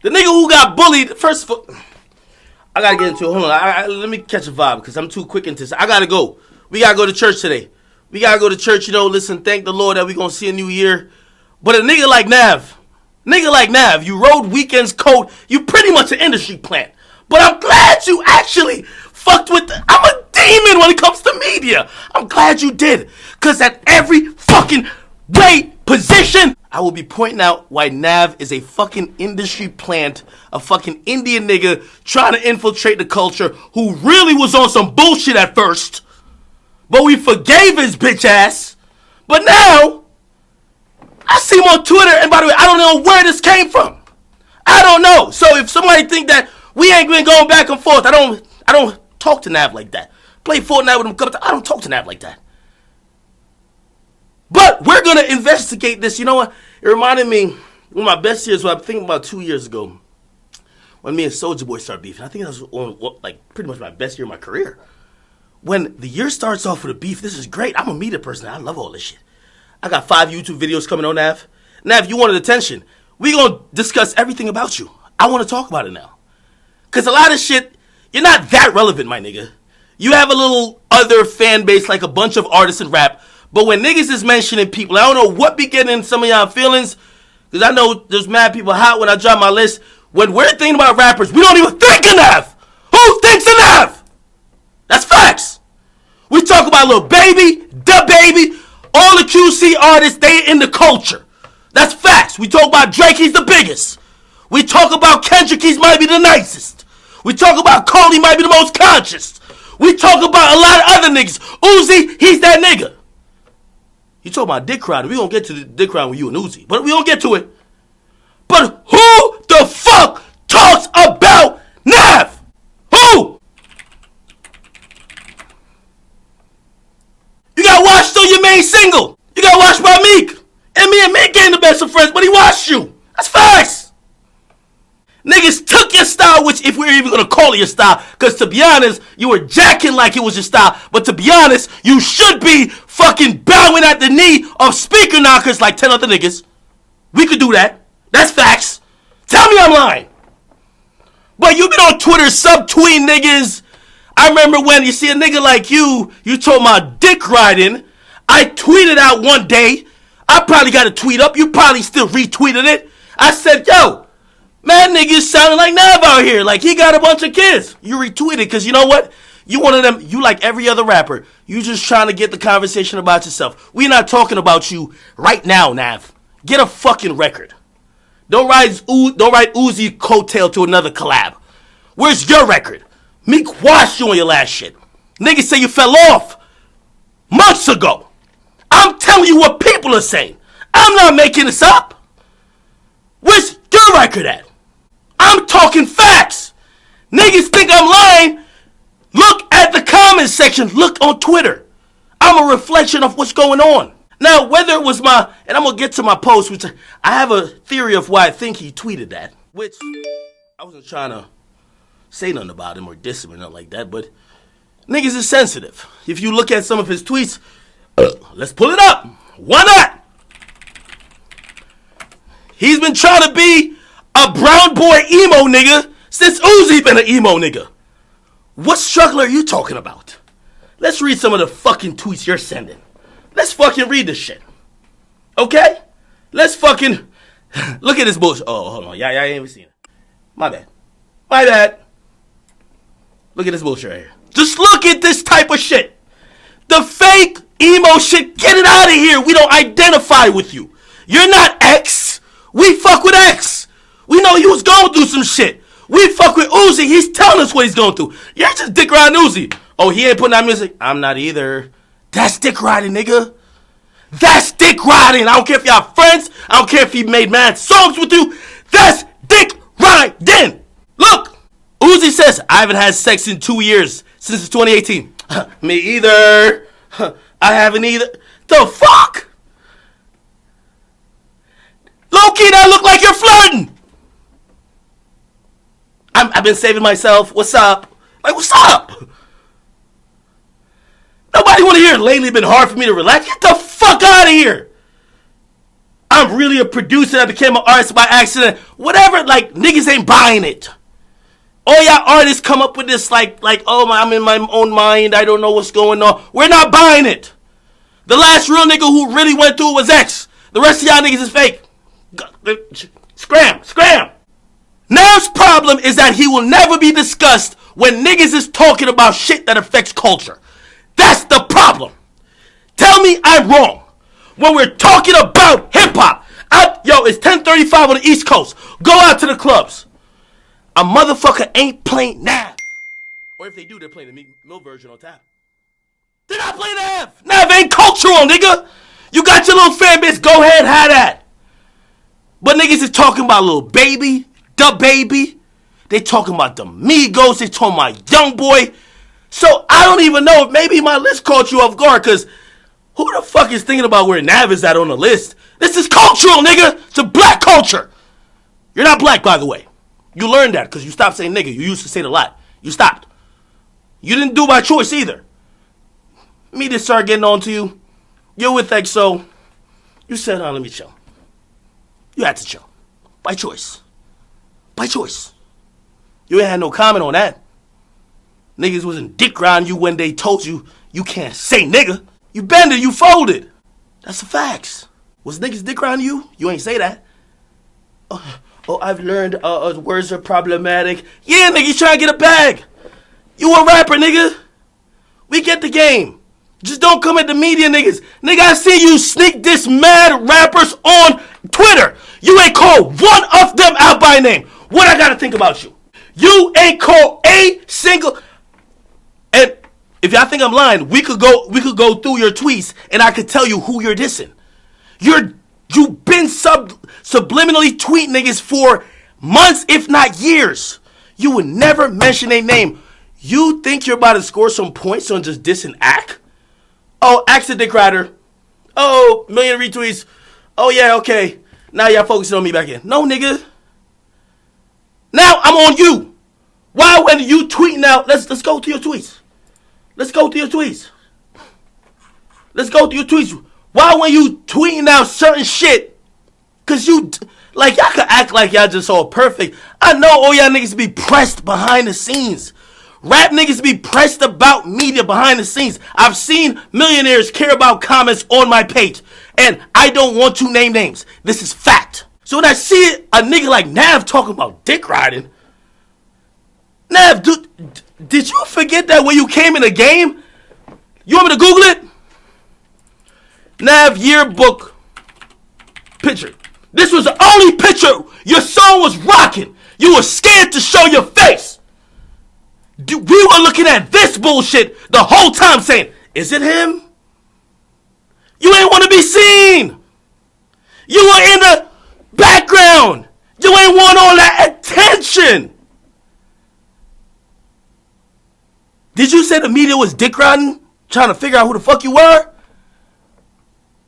The nigga who got bullied, first of all, I gotta get into it. Hold on. Let me catch a vibe because I'm too quick into this. I gotta go. We gotta go to church today. We gotta go to church, listen, thank the Lord that we gonna see a new year. But a nigga like Nav, you rode Weekend's coat, you pretty much an industry plant. But I'm glad you actually fucked with I'm a demon when it comes to media. I'm glad you did. Because at every fucking weight position, I will be pointing out why Nav is a fucking industry plant, a fucking Indian nigga trying to infiltrate the culture who really was on some bullshit at first. But we forgave his bitch ass. But now, I see him on Twitter, and by the way, I don't know where this came from. I don't know. So if somebody think that we ain't been going back and forth, I don't talk to Nav like that. Play Fortnite with him, I don't talk to Nav like that. But we're going to investigate this. You know what? It reminded me, one of my best years, I think about 2 years ago, when me and Soulja Boy started beefing. I think that was pretty much my best year of my career. When the year starts off with a beef, this is great. I'm a media person. I love all this shit. I got 5 YouTube videos coming on, Nav. Nav, you wanted attention. We going to discuss everything about you. I want to talk about it now. Because a lot of shit, you're not that relevant, my nigga. You have a little other fan base like a bunch of artists in rap. But when niggas is mentioning people, I don't know what be getting in some of y'all feelings. Because I know there's mad people hot when I drop my list. When we're thinking about rappers, we don't even think of Nav. Who thinks of Nav? That's facts. We talk about Lil Baby, Da Baby, all the QC artists, they in the culture. That's facts. We talk about Drake, he's the biggest. We talk about Kendrick, he might be the nicest. We talk about Cole, he might be the most conscious. We talk about a lot of other niggas. Uzi, he's that nigga. You talk about dick riding. We gonna get to the dick riding with you and Uzi. But we gonna get to it. But who the fuck talks about Nav? Who? You got washed on your main single. You got washed by Meek. And me and Meek ain't the best of friends, but he washed you. That's facts. Niggas took your style, which if we're even gonna call it your style, because to be honest, you were jacking like it was your style. But to be honest, you should be fucking bowing at the knee of speaker knockers like 10 other niggas. We could do that. That's facts. Tell me I'm lying. But you been on Twitter subtweeting niggas. I remember when you see a nigga like you told my dick riding. I tweeted out one day. I probably got a tweet up. You probably still retweeted it. I said, yo, man, niggas sounding like Nav out here. Like he got a bunch of kids. You retweeted because you know what? You one of them, you like every other rapper. You just trying to get the conversation about yourself. We're not talking about you right now, Nav. Get a fucking record. Don't ride Uzi coattail to another collab. Where's your record? Meek washed you on your last shit. Niggas say you fell off months ago. I'm telling you what people are saying. I'm not making this up. Where's your record at? I'm talking facts. Niggas think I'm lying. Look at the comments section. Look on Twitter. I'm a reflection of what's going on. Now, whether it was and I'm going to get to my post, which I have a theory of why I think he tweeted that, which I wasn't trying to say nothing about him or diss him or nothing like that, but niggas is sensitive. If you look at some of his tweets, let's pull it up. Why not? He's been trying to be a brown boy emo nigga since Uzi been an emo nigga. What struggle are you talking about? Let's read some of the fucking tweets you're sending. Let's fucking read this shit. Okay? Let's fucking look at this bullshit. Oh, hold on. Y'all ain't even seen it. My bad. Look at this bullshit right here. Just look at this type of shit. The fake emo shit, get it out of here. We don't identify with you. You're not X. We fuck with X. We know you was going through some shit. We fuck with Uzi. He's telling us what he's going through. You're just dick riding Uzi. Oh, he ain't putting out music. I'm not either. That's dick riding, nigga. That's dick riding. I don't care if y'all friends. I don't care if he made mad songs with you. That's dick riding. Look. Uzi says, I haven't had sex in 2 years since 2018. Me either. I haven't either. The fuck? Low-key, that look like you're flirting. I've been saving myself. What's up? Like, what's up? Nobody want to hear lately been hard for me to relax. Get the fuck out of here. I'm really a producer that became an artist by accident. Whatever, like, niggas ain't buying it. All y'all artists come up with this oh, I'm in my own mind. I don't know what's going on. We're not buying it. The last real nigga who really went through it was X. The rest of y'all niggas is fake. Scram. Nav's problem is that he will never be discussed when niggas is talking about shit that affects culture. That's the problem. Tell me I'm wrong. When we're talking about hip-hop, it's 10:35 on the East Coast. Go out to the clubs. A motherfucker ain't playing Nav. Or if they do, they're playing the mill version on tap. They're not playing Nav. Nav ain't cultural, nigga. You got your little fan base, go ahead, have that. But niggas is talking about Lil Baby, Da Baby. They talking about the Migos. They talking about Young Boy. So I don't even know if maybe my list caught you off guard, because who the fuck is thinking about where Nav is at on the list? This is cultural, nigga. It's a black culture. You're not black, by the way. You learned that because you stopped saying nigga. You used to say it a lot. You stopped. You didn't do by choice either. Me just started getting on to you. You're with XO. You said, let me chill. You had to chill. By choice. By choice. You ain't had no comment on that. Niggas wasn't dick riding you when they told you you can't say nigga. You bended, you folded. That's the facts. Was niggas dick riding you? You ain't say that. Oh, I've learned words are problematic. Yeah, nigga, you trying to get a bag. You a rapper, nigga. We get the game. Just don't come at the media, niggas. Nigga, I see you sneak diss mad rappers on Twitter. You ain't called one of them out by name. What I gotta think about you? You ain't called a single. And if y'all think I'm lying, we could go through your tweets and I could tell you who you're dissing. You've been subliminally tweeting niggas for months, if not years. You would never mention a name. You think you're about to score some points on just dissing Ak? Oh, Ak's a dick rider. Oh, million retweets. Oh yeah, okay. Now y'all focusing on me back in. No, nigga. Now I'm on you. Why when you tweeting out? Let's go to your tweets. Let's go to your tweets. Why when you tweeting out certain shit? Cause y'all could act like y'all just all perfect. I know all y'all niggas be pressed behind the scenes. Rap niggas be pressed about media behind the scenes. I've seen millionaires care about comments on my page. And I don't want to name names. This is fact. So when I see a nigga like Nav talking about dick riding, Nav, did you forget that when you came in the game? You want me to Google it? Nav yearbook picture. This was the only picture your song was rocking. You were scared to show your face. We were looking at this bullshit the whole time saying, is it him? You ain't want to be seen. You were in the background. You ain't want all that attention. Did you say the media was dick riding, trying to figure out who the fuck you were?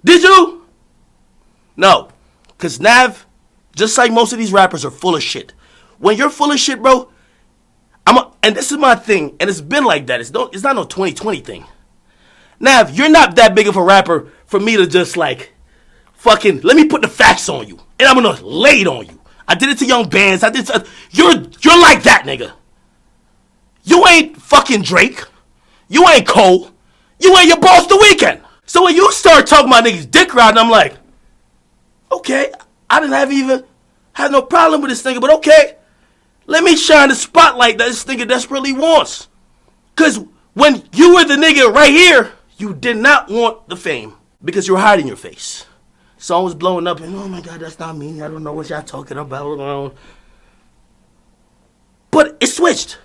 Did you? No. Because Nav, just like most of these rappers, are full of shit. When you're full of shit, bro, and this is my thing, and it's been like that. It's not no 2020 thing. Nav, you're not that big of a rapper for me to just fucking, let me put the facts on you, and I'm gonna lay it on you. I did it to Young Bands. You're like that, nigga. You ain't fucking Drake. You ain't Cole. You ain't your boss The Weeknd. So when you start talking about niggas dick riding, I'm like, okay, I didn't have no problem with this nigga, but okay. Let me shine the spotlight that this nigga desperately wants. Because when you were the nigga right here, you did not want the fame because you were hiding your face. Song was blowing up and, oh my God, that's not me. I don't know what y'all talking about. But it switched.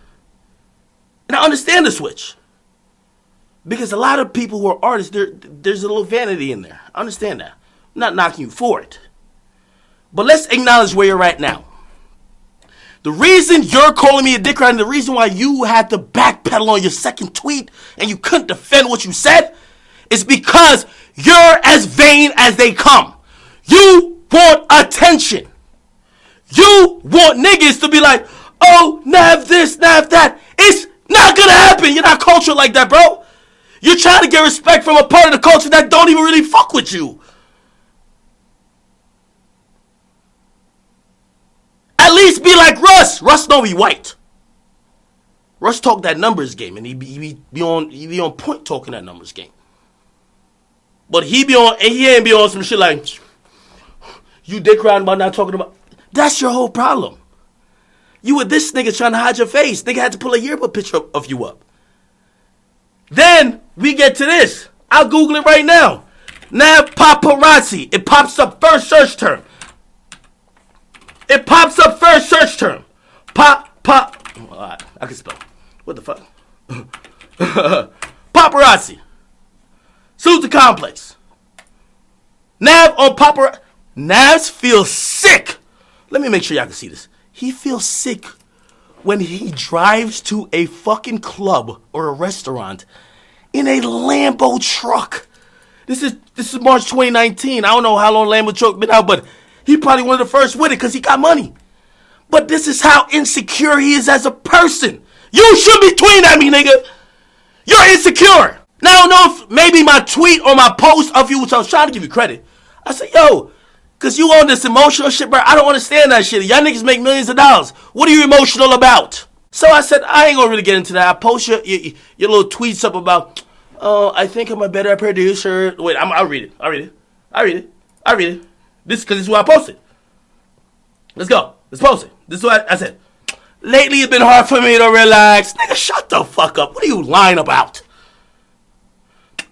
And I understand the switch. Because a lot of people who are artists, there's a little vanity in there. I understand that. I'm not knocking you for it. But let's acknowledge where you're at now. The reason you're calling me a dick rider, and the reason why you had to backpedal on your second tweet and you couldn't defend what you said is because you're as vain as they come. You want attention. You want niggas to be like, oh, Nav this, Nav that. It's not gonna happen. You're not cultured like that, bro. You're trying to get respect from a part of the culture that don't even really fuck with you. Tweets be like Russ. Russ know he white. Russ talk that numbers game, and he be on point talking that numbers game. But he ain't be on some shit like, you dick riding about not talking about. That's your whole problem. You with this nigga trying to hide your face. Nigga had to pull a yearbook picture of you up. Then we get to this. I'll Google it right now. Now paparazzi. It pops up first search term. Alright, I can spell. What the fuck? Paparazzi. Suits the complex. Nav on paparazzi. Navs feels sick. Let me make sure y'all can see this. He feels sick when he drives to a fucking club or a restaurant in a Lambo truck. This is March 2019. I don't know how long Lambo truck been out, but he probably one of the first with it because he got money. But this is how insecure he is as a person. You should be tweeting at me, nigga. You're insecure. Now, I don't know if maybe my tweet or my post of you, which I was trying to give you credit. I said, yo, because you on this emotional shit, bro. I don't understand that shit. Y'all niggas make millions of dollars. What are you emotional about? So I said, I ain't gonna really get into that. I post your little tweets up about, I think I'm a better producer. Wait, I'll read it. I'll read it. This because this is what I posted. Let's go. Let's post it. This is what I said. Lately, it's been hard for me to relax. Nigga, shut the fuck up. What are you lying about?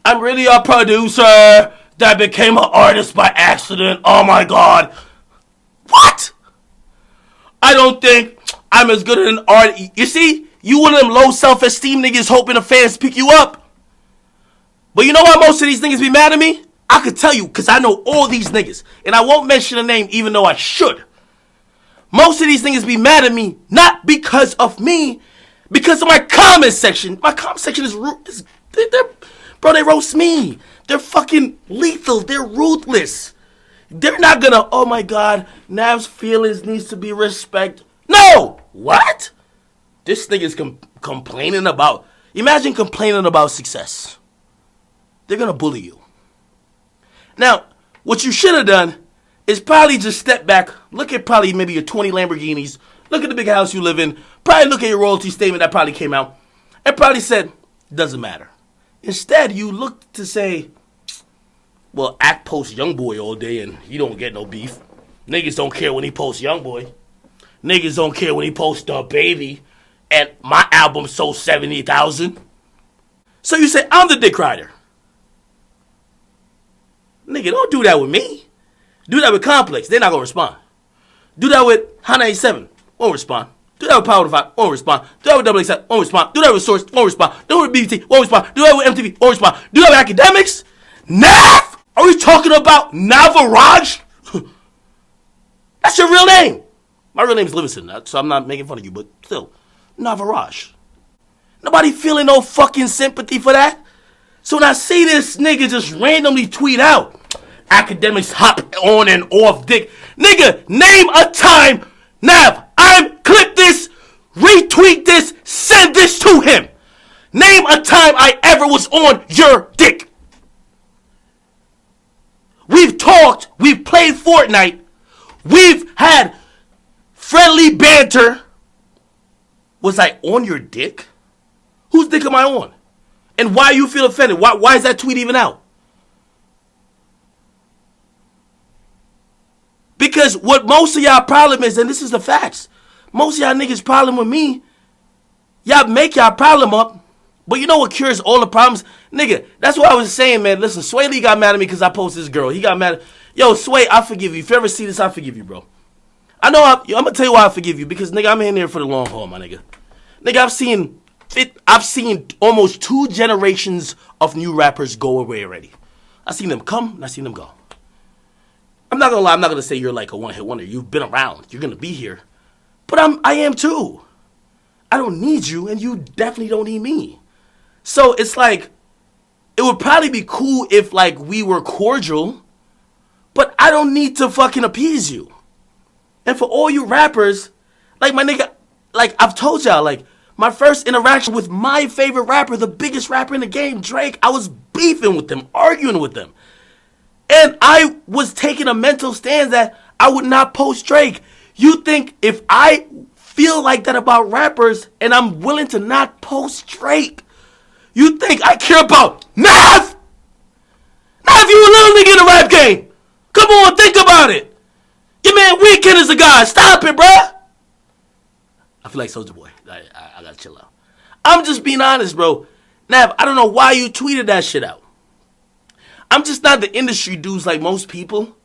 I'm really a producer that became an artist by accident. Oh my God. What? I don't think I'm as good as an artist. You see, you one of them low self-esteem niggas hoping the fans pick you up. But you know why most of these niggas be mad at me? I could tell you because I know all these niggas. And I won't mention a name even though I should. Most of these niggas be mad at me not because of me, because of my comment section. My comment section is bro, they roast me. They're fucking lethal. They're ruthless. They're not gonna, oh my God, Nav's feelings needs to be respected. No! What? This nigga's complaining about, imagine complaining about success. They're gonna bully you. Now, what you should have done is probably just step back, look at probably maybe your 20 Lamborghinis, look at the big house you live in, probably look at your royalty statement that probably came out, and probably said, doesn't matter. Instead, you look to say, well, Act posts Youngboy all day and you don't get no beef. Niggas don't care when he posts Youngboy. Niggas don't care when he posts The Baby and my album sold 70,000. So you say, I'm the dick rider. Nigga, don't do that with me. Do that with Complex. They're not going to respond. Do that with Hot 97. Won't respond. Do that with Power 5. Won't respond. Do that with Double XL. Won't respond. Do that with Source. Won't respond. Do that with BT. Won't respond. Do that with MTV. Won't respond. Do that with Akademiks. Nav? Are we talking about Navaraj? That's your real name. My real name is Livingston, so I'm not making fun of you, but still. Navaraj. Nobody feeling no fucking sympathy for that. So when I see this nigga just randomly tweet out, Akademiks hop on and off dick. Nigga, name a time. Nav, clip this, retweet this, send this to him. Name a time I ever was on your dick. We've talked, we've played Fortnite, we've had friendly banter. Was I on your dick? Whose dick am I on? And why you feel offended? Why is that tweet even out? Because what most of y'all problem is, and this is the facts, most of y'all niggas problem with me, y'all make y'all problem up, but you know what cures all the problems? Nigga, that's what I was saying, man. Listen, Sway Lee got mad at me because I posted this girl. He got mad at, yo, Sway, I forgive you. If you ever see this, I forgive you, bro. I know, I'm going to tell you why I forgive you, because, nigga, I'm in there for the long haul, my nigga. Nigga, I've seen almost 2 generations of new rappers go away already. I've seen them come, and I've seen them go. I'm not gonna lie, I'm not gonna say you're like a one-hit wonder. You've been around. You're gonna be here. But I am too. I don't need you, and you definitely don't need me. So it's like, it would probably be cool if like we were cordial, but I don't need to fucking appease you. And for all you rappers, like my nigga, like I've told y'all, like my first interaction with my favorite rapper, the biggest rapper in the game, Drake, I was beefing with them, arguing with them. And I was taking a mental stand that I would not post Drake. You think if I feel like that about rappers and I'm willing to not post Drake, you think I care about Nav? Nav, you a little nigga in the rap game. Come on, think about it. Your man Weeknd is a guy. Stop it, bruh. I feel like Soulja Boy. I gotta chill out. I'm just being honest, bro. Nav, I don't know why you tweeted that shit out. I'm just not the industry dudes like most people.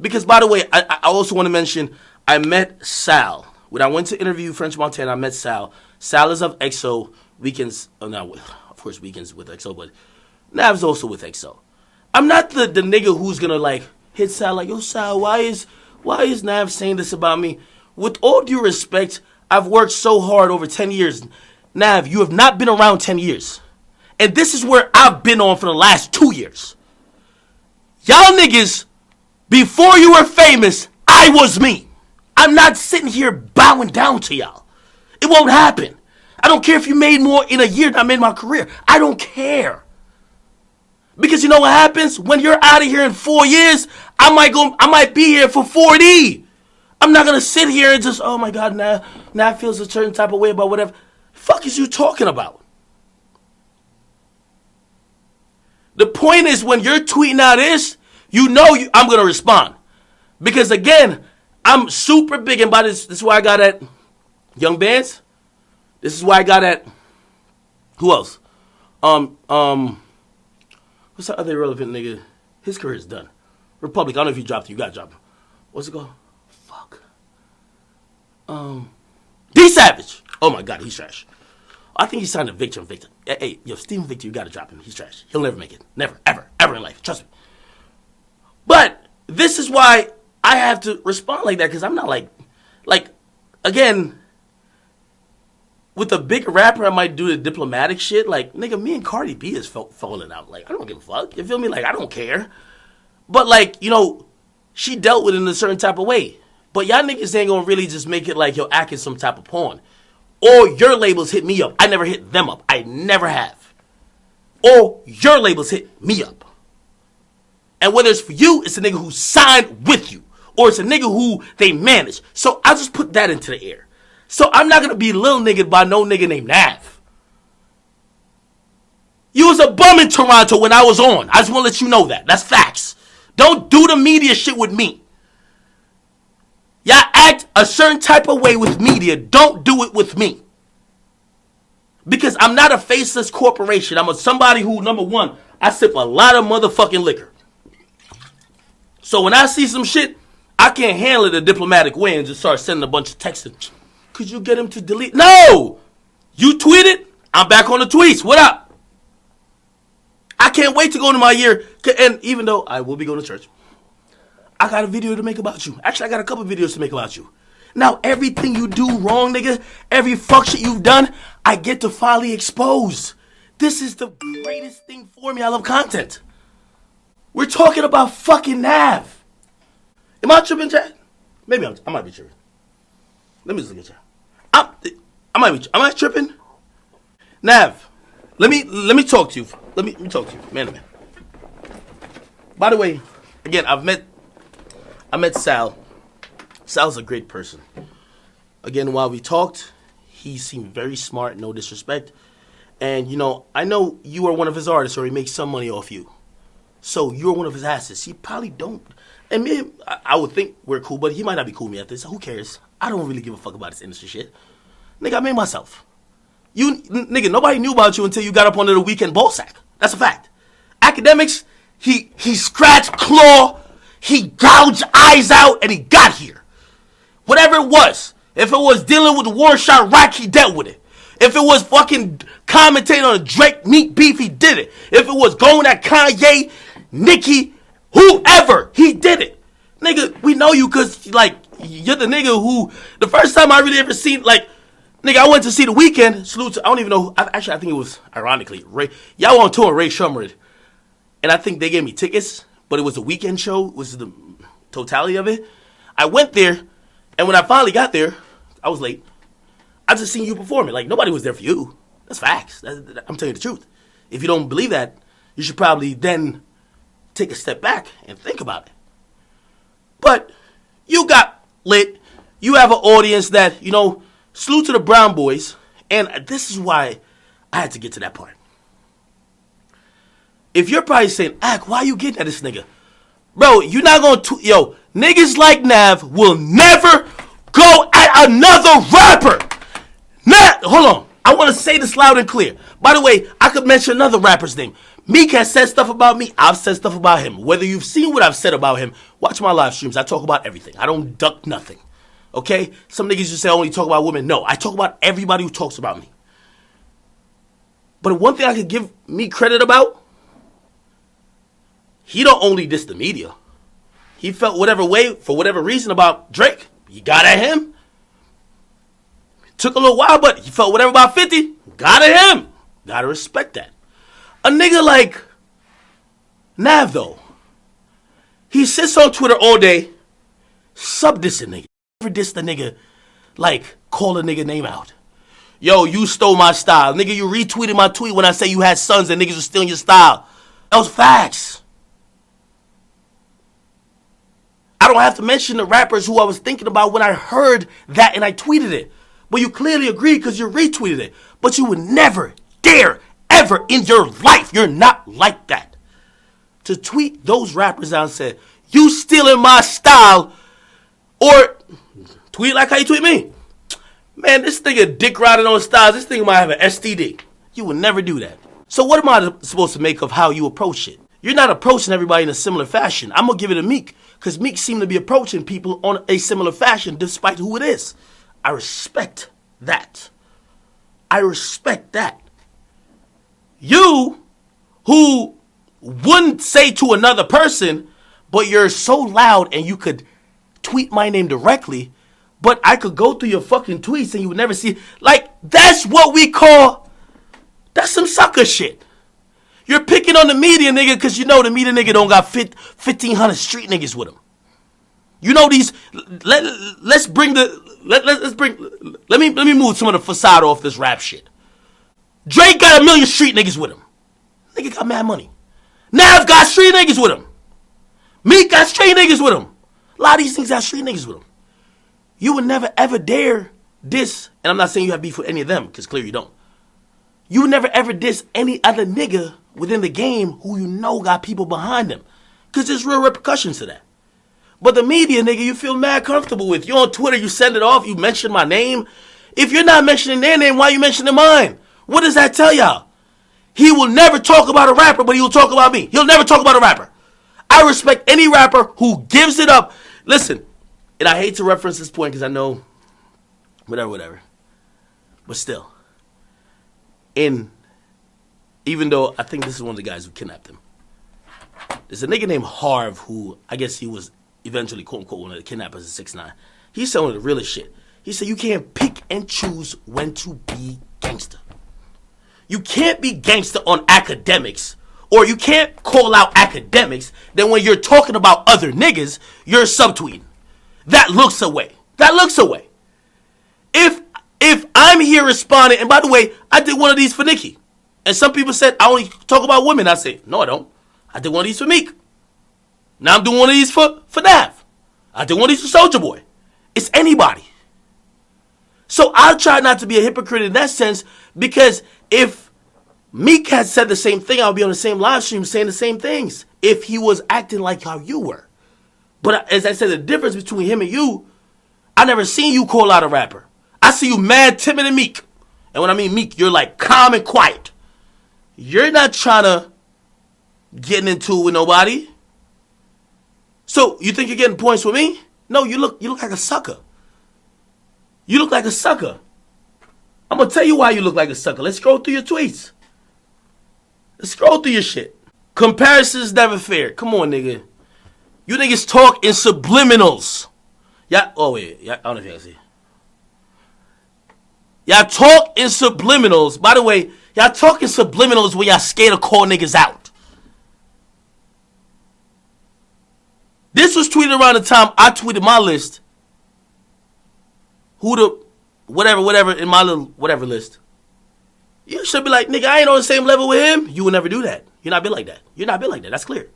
Because, by the way, I also want to mention, I met Sal. When I went to interview French Montana, I met Sal. Sal is of EXO. Weeknd's, of course, Weeknd's with EXO, but Nav's also with EXO. I'm not the nigga who's gonna, like, hit Sal like, yo, Sal, why is Nav saying this about me? With all due respect, I've worked so hard over 10 years. Nav, you have not been around 10 years. And this is where I've been on for the last 2 years. Y'all niggas, before you were famous, I was me. I'm not sitting here bowing down to y'all. It won't happen. I don't care if you made more in a year than I made in my career. I don't care. Because you know what happens? When you're out of here in 4 years, I might be here for 40. I'm not going to sit here and just, oh my God, now feels a certain type of way about whatever. Fuck is you talking about? The point is, when you're tweeting out this, you know I'm going to respond. Because again, I'm super big, and by this is why I got at Young Bands. This is why I got at, who else? What's that other irrelevant nigga? His career is done. Republic, I don't know if you dropped it. You got to drop it. What's it called? Fuck. D Savage. Oh my God, he's trash. I think he signed a Victor. Hey, yo, Steven Victor, you got to drop him. He's trash. He'll never make it. Never, ever, ever in life. Trust me. But this is why I have to respond like that, because I'm not like, again, with a big rapper, I might do the diplomatic shit. Like, nigga, me and Cardi B is falling out. Like, I don't give a fuck. You feel me? Like, I don't care. But, like, you know, she dealt with it in a certain type of way. But y'all niggas ain't gonna really just make it like you're acting some type of pawn. Or your labels hit me up. I never hit them up. I never have. Or your labels hit me up. And whether it's for you, it's a nigga who signed with you. Or it's a nigga who they manage. So I just put that into the air. So I'm not going to be little nigga by no nigga named Nav. You was a bum in Toronto when I was on. I just want to let you know that. That's facts. Don't do the media shit with me. Y'all act a certain type of way with media. Don't do it with me. Because I'm not a faceless corporation. I'm somebody who, number one, I sip a lot of motherfucking liquor. So when I see some shit, I can't handle it a diplomatic way and just start sending a bunch of texts. Could you get him to delete? No! You tweeted, I'm back on the tweets. What up? I can't wait to go into my year. And even though I will be going to church, I got a video to make about you. Actually, I got a couple videos to make about you. Now, everything you do wrong, nigga, every fuck shit you've done, I get to finally expose. This is the greatest thing for me. I love content. We're talking about fucking Nav. Am I tripping, Chad? Maybe I might be tripping. Let me just look at you. Am I tripping? Nav, let me talk to you. Let me talk to you, man to man. By the way, again, I met Sal. Sal's a great person. Again, while we talked, he seemed very smart, no disrespect. And, you know, I know you are one of his artists or he makes some money off you. So you're one of his assets. He probably don't. And me, I would think we're cool, but he might not be cool with me after this. So who cares? I don't really give a fuck about this industry shit. Nigga, I made myself. Nigga, nobody knew about you until you got up under the Weekend ball sack. That's a fact. Akademiks, he scratched, claw, he gouged eyes out, and he got here. Whatever it was. If it was dealing with the war shot Rock, he dealt with it. If it was fucking commentating on Drake meat beef, he did it. If it was going at Kanye, Nicki, whoever, he did it. Nigga, we know you because, like, you're the nigga who, the first time I really ever seen, like, nigga, I went to see The Weeknd, salute to, I don't even know, actually, I think it was, ironically, Ray, y'all on tour, Ray Shummered, and I think they gave me tickets, but it was a weekend show, it was the totality of it. I went there, and when I finally got there, I was late. I just seen you performing. Like, nobody was there for you. That's facts. I'm telling you the truth. If you don't believe that, you should probably then take a step back and think about it. But you got lit. you have an audience that, salute to the Brown boys. And this is why I had to get to that part. If you're probably saying, Ak, why you getting at this nigga? Bro, you're not going to, niggas like Nav will never go at another rapper. Hold on. I want to say this loud and clear. By the way, I could mention another rapper's name. Meek has said stuff about me. I've said stuff about him. Whether you've seen what I've said about him, watch my live streams. I talk about everything. I don't duck nothing. Okay? Some niggas just say I only talk about women. No, I talk about everybody who talks about me. But one thing I could give me credit about, he don't only diss the media. He felt whatever way, for whatever reason about Drake. He got at him. Took a little while, but he felt whatever about 50. Got at him. Gotta respect that. A nigga like Nav, though, he sits on Twitter all day, sub-diss a nigga. Never diss the nigga, like, call a nigga name out. Yo, you stole my style. Nigga, you retweeted my tweet when I say you had sons and niggas were stealing your style. That was facts. I don't have to mention the rappers who I was thinking about when I heard that and I tweeted it. But you clearly agreed because you retweeted it. But you would never dare, ever in your life, you're not like that, to tweet those rappers out and say, you stealing my style, or tweet like how you tweet me. Man, this nigga dick riding on styles, this nigga might have an STD. You would never do that. So what am I supposed to make of how you approach it? You're not approaching everybody in a similar fashion. I'm going to give it to Meek, because Meek seemed to be approaching people on a similar fashion despite who it is. I respect that. I respect that. You, who wouldn't say to another person, but you're so loud and you could tweet my name directly, but I could go through your fucking tweets and you would never see. Like, that's what we call, that's some sucker shit. You're picking on the media nigga because you know the media nigga don't got 1,500 street niggas with him. You know these, let me move some of the facade off this rap shit. Drake got 1 million street niggas with him. Nigga got mad money. Nav got street niggas with him. Meek got street niggas with him. A lot of these things got street niggas with him. You would never ever dare diss, and I'm not saying you have beef with any of them, because clearly you don't. You would never ever diss any other nigga within the game who you know got people behind them, because there's real repercussions to that. But the media nigga you feel mad comfortable with. You're on Twitter, you send it off, you mention my name. If you're not mentioning their name, why are you mentioning mine? What does that tell y'all? He will never talk about a rapper, but he will talk about me. He'll never talk about a rapper. I respect any rapper who gives it up. Listen, and I hate to reference this point because I know, whatever. But still, even though I think this is one of the guys who kidnapped him, there's a nigga named Harv who, I guess he was eventually, quote unquote, one of the kidnappers of 6ix9ine. He said one of the realest shit. He said you can't pick and choose when to be gangster. You can't be gangster on Akademiks, or you can't call out Akademiks, then when you're talking about other niggas, you're subtweeting. That looks away. If I'm here responding, and by the way, I did one of these for Nicki, and some people said I only talk about women. I say, no, I don't. I did one of these for Meek. Now I'm doing one of these for Nav. I did one of these for Soulja Boy. It's anybody. So I'll try not to be a hypocrite in that sense, because if Meek had said the same thing, I would be on the same live stream saying the same things if he was acting like how you were. But as I said, the difference between him and you, I never seen you call out a rapper. I see you mad, timid, and meek. And when I mean meek, you're like calm and quiet. You're not trying to get into it with nobody. So you think you're getting points with me? No, you look like a sucker. You look like a sucker. I'm going to tell you why you look like a sucker. Let's scroll through your tweets. Let's scroll through your shit. Comparisons never fair. Come on, nigga. You niggas talk in subliminals. Yeah. Oh, wait. Yeah, I don't know if you can see. Y'all talk in subliminals. By the way, y'all talk in subliminals when y'all scared to call niggas out. This was tweeted around the time I tweeted my list. Who the whatever in my little whatever list. You should be like, nigga, I ain't on the same level with him. You would never do that. You're not built like that. You're not built like that. That's clear.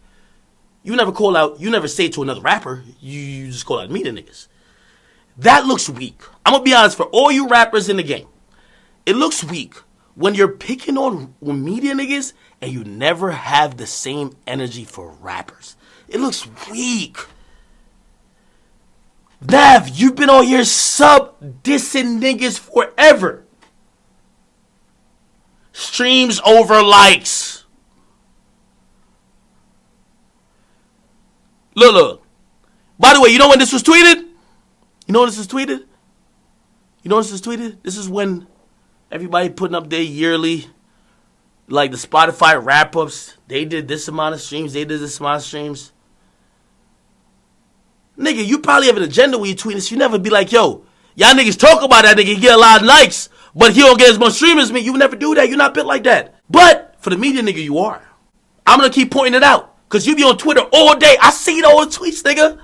You never call out, you never say to another rapper, you just call out me to niggas. That looks weak. I'm going to be honest, for all you rappers in the game, it looks weak when you're picking on media niggas and you never have the same energy for rappers. It looks weak. Nav, you've been on here sub-dissing niggas forever. Streams over likes. Look. By the way, you know when this was tweeted? This is when everybody putting up their yearly, like the Spotify wrap-ups. They did this amount of streams. They did this amount of streams. Nigga, you probably have an agenda when you tweet this. You never be like, yo, y'all niggas talk about that nigga, he get a lot of likes, but he don't get as much streams as me. You would never do that. You're not built like that. But for the media nigga, you are. I'm going to keep pointing it out. Because you be on Twitter all day. I see all the tweets, nigga.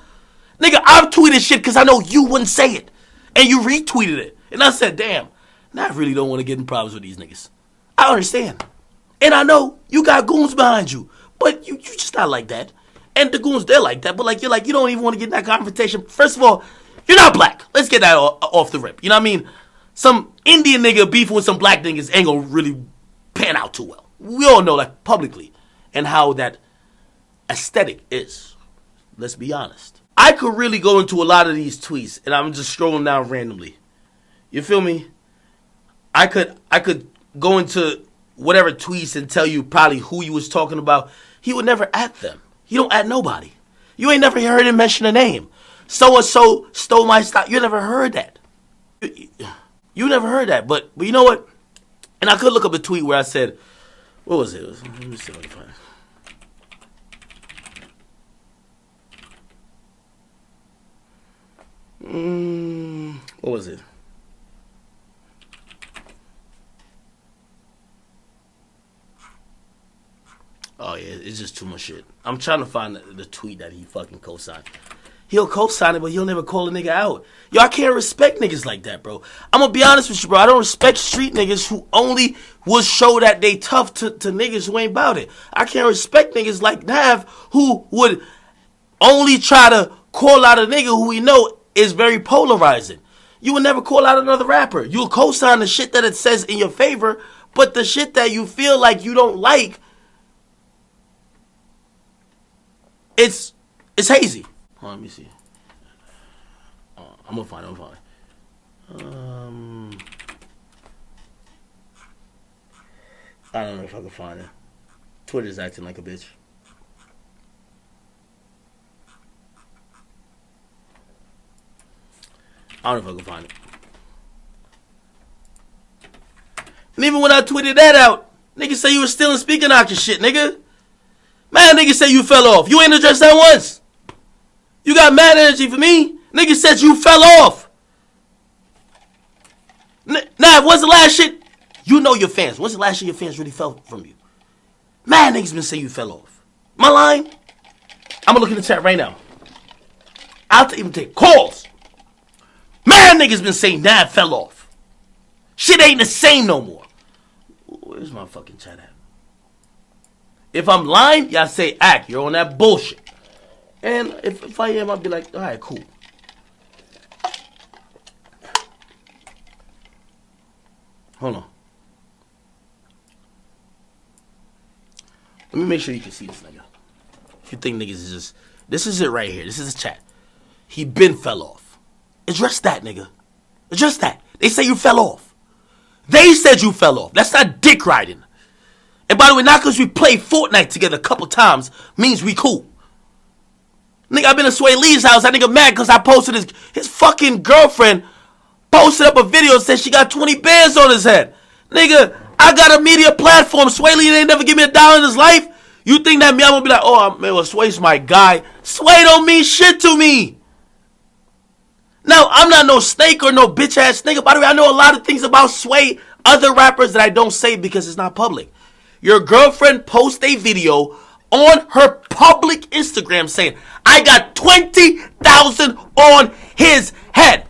Nigga, I've tweeted shit because I know you wouldn't say it. And you retweeted it. And I said, damn, now I really don't want to get in problems with these niggas. I understand. And I know you got goons behind you. But you just not like that. And the goons, they're like that. But like, you're like, you don't even want to get in that confrontation. First of all, you're not black. Let's get that off the rip. You know what I mean? Some Indian nigga beefing with some black niggas ain't gonna really pan out too well. We all know that publicly. And how that aesthetic is. Let's be honest. I could really go into a lot of these tweets, and I'm just scrolling down randomly. You feel me? I could go into whatever tweets and tell you probably who you was talking about. He would never at them. He don't at nobody. You ain't never heard him mention a name. So-and-so stole my stock. You never heard that. You never heard that. But you know what? And I could look up a tweet where I said, what was it? Let me see if I can find it. What was it? Oh, yeah, it's just too much shit. I'm trying to find the tweet that he fucking co-signed. He'll co-sign it, but he'll never call a nigga out. Yo, I can't respect niggas like that, bro. I'm gonna be honest with you, bro. I don't respect street niggas who only will show that they tough to niggas who ain't about it. I can't respect niggas like Nav who would only try to call out a nigga who we know is very polarizing. You would never call out another rapper. You'll co-sign the shit that it says in your favor, but the shit that you feel like you don't like, it's hazy. Hold on, let me see. I'm gonna find it. I don't know if I can find it. Twitter's acting like a bitch. I don't know if I can find it. And even when I tweeted that out, niggas say you were stealing speaking out your shit, nigga. Man, niggas say you fell off. You ain't addressed that once. You got mad energy for me. Niggas said you fell off. Nah, when's the last shit? You know your fans. When's the last shit your fans really fell from you? Man, niggas been saying you fell off. Am I lying? I'm gonna look in the chat right now. I'll even take calls. Man, niggas been saying Nav fell off. Shit ain't the same no more. Where's my fucking chat at? If I'm lying, y'all say, Act, you're on that bullshit. And if I am, I'll be like, all right, cool. Hold on. Let me make sure you can see this nigga. If you think niggas is just... This is it right here. This is the chat. He been fell off. Address that, nigga. Address that. They say you fell off. They said you fell off. That's not dick riding. And by the way, not because we played Fortnite together a couple times means we cool. Nigga, I've been to Sway Lee's house. That nigga mad because I posted his fucking girlfriend posted up a video and said she got 20 bands on his head. Nigga, I got a media platform. Sway Lee ain't never give me $1 in his life. You think that me, I'm gonna be like, oh, man, well, Sway's my guy. Sway don't mean shit to me. Now, I'm not no snake or no bitch ass nigga. By the way, I know a lot of things about Sway, other rappers that I don't say because it's not public. Your girlfriend posts a video on her public Instagram saying, I got 20,000 on his head.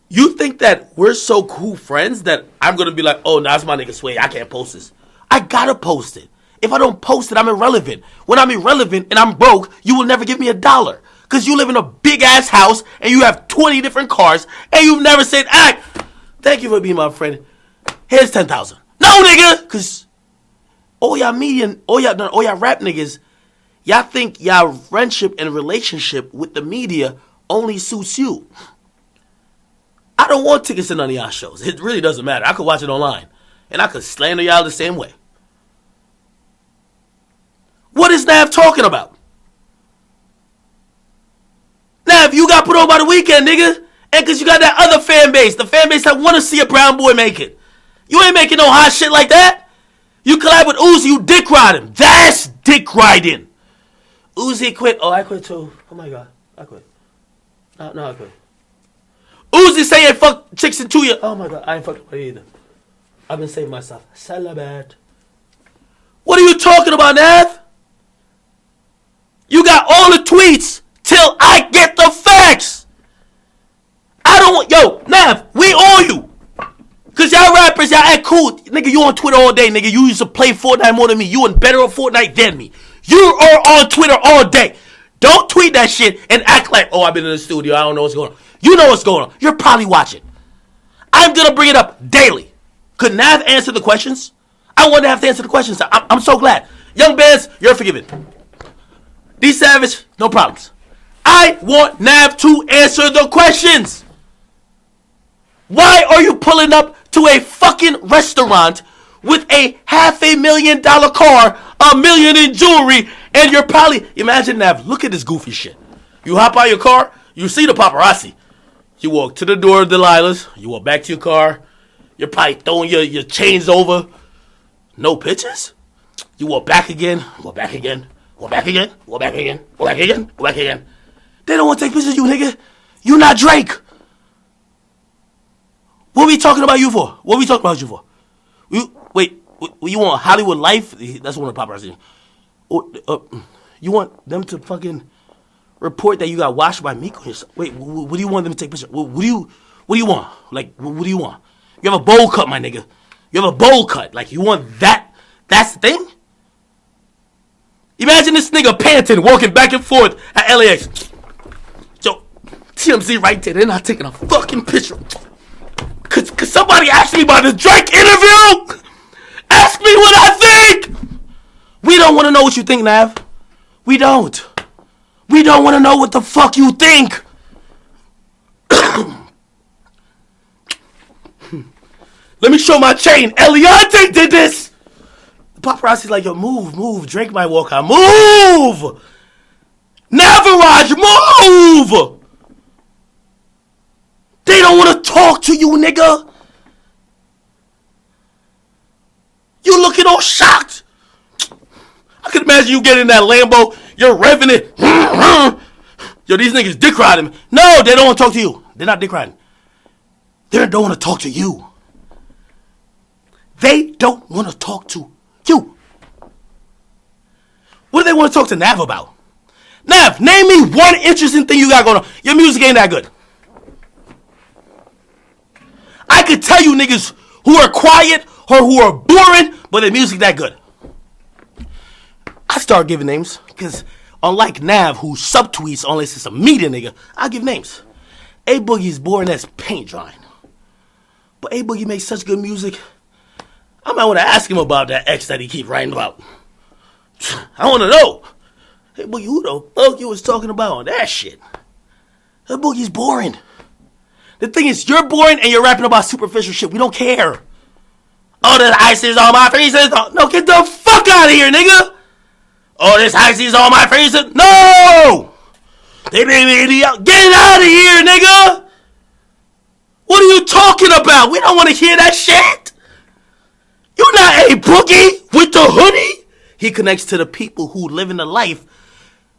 You think that we're so cool friends that I'm going to be like, oh, that's my nigga Sway. I can't post this. I got to post it. If I don't post it, I'm irrelevant. When I'm irrelevant and I'm broke, you will never give me $1. Because you live in a big-ass house, and you have 20 different cars, and you've never said, thank you for being my friend. Here's 10,000. No, nigga! Because all y'all rap niggas, y'all think y'all friendship and relationship with the media only suits you. I don't want tickets to none of y'all shows. It really doesn't matter. I could watch it online. And I could slander y'all the same way. What is Nav talking about? Nav, you got put on by the weekend, nigga. And because you got that other fan base. The fan base that want to see a brown boy make it. You ain't making no hot shit like that. You collab with Uzi, you dick ride him. That's dick riding. Uzi quit. Oh, I quit too. Oh my God. I quit. No, I quit. Uzi saying fuck chicks in 2 years. Oh my God. I ain't fucking with either. I've been saving myself. Celibate. What are you talking about, Nav? You got all the tweets till I get the facts. I don't want... Yo, Nav, we owe you. Because y'all rappers, y'all act cool. Nigga, you on Twitter all day, nigga. You used to play Fortnite more than me. You and better at Fortnite than me. You are on Twitter all day. Don't tweet that shit and act like, oh, I've been in the studio. I don't know what's going on. You know what's going on. You're probably watching. I'm going to bring it up daily. Could Nav answer the questions? I want to have to answer the questions. I'm so glad. Young Bands, you're forgiven. D Savage, no problems. I want Nav to answer the questions. Why are you pulling up to a fucking restaurant with a $500,000 car, $1 million in jewelry, and you're probably... Imagine, Nav, look at this goofy shit. You hop out your car, you see the paparazzi. You walk to the door of Delilah's, you walk back to your car, you're probably throwing your chains over. No pictures? You walk back again, walk back again, walk back again, walk back again, walk back again, walk back again. They don't want to take pictures of you, nigga. You not Drake. What we talking about you for? What we talking about you for? You want Hollywood Life? That's one of the paparazzi. You want them to fucking report that you got washed by Meek? Wait, what do you want them to take pictures? What do you want? Like, what do you want? You have a bowl cut, my nigga. You have a bowl cut. Like, you want that? That's the thing? Imagine this nigga panting, walking back and forth at LAX. Yo, TMZ right there. They're not taking a fucking picture. Could somebody ask me about the Drake interview? Ask me what I think. We don't want to know what you think, Nav. We don't. We don't want to know what the fuck you think. Let me show my chain. Eliante did this. The paparazzi's like, yo, move. Drake might walk out. Move. Navaraj, move. They don't want to talk to you, nigga. You looking all shocked. I can imagine you getting in that Lambo. You're revving it. Yo, these niggas dick riding. No, they don't want to talk to you. They're not dick riding. They don't want to talk to you. They don't want to talk to you. What do they want to talk to Nav about? Nav, name me one interesting thing you got going on. Your music ain't that good. I could tell you niggas who are quiet or who are boring, but their music that good. I start giving names because unlike Nav, who subtweets unless it's a media nigga, I give names. A Boogie's boring as paint drying, but A Boogie makes such good music. I might want to ask him about that ex that he keep writing about. I want to know. Hey Boogie, who the fuck you was talking about on that shit? That Boogie's boring. The thing is, you're boring and you're rapping about superficial shit. We don't care. Oh, this ice is on my face. No, get the fuck out of here, nigga. Oh, this ice is on my face. No! Get out of here, nigga. What are you talking about? We don't want to hear that shit. You're not A Boogie with the hoodie. He connects to the people who live in the life.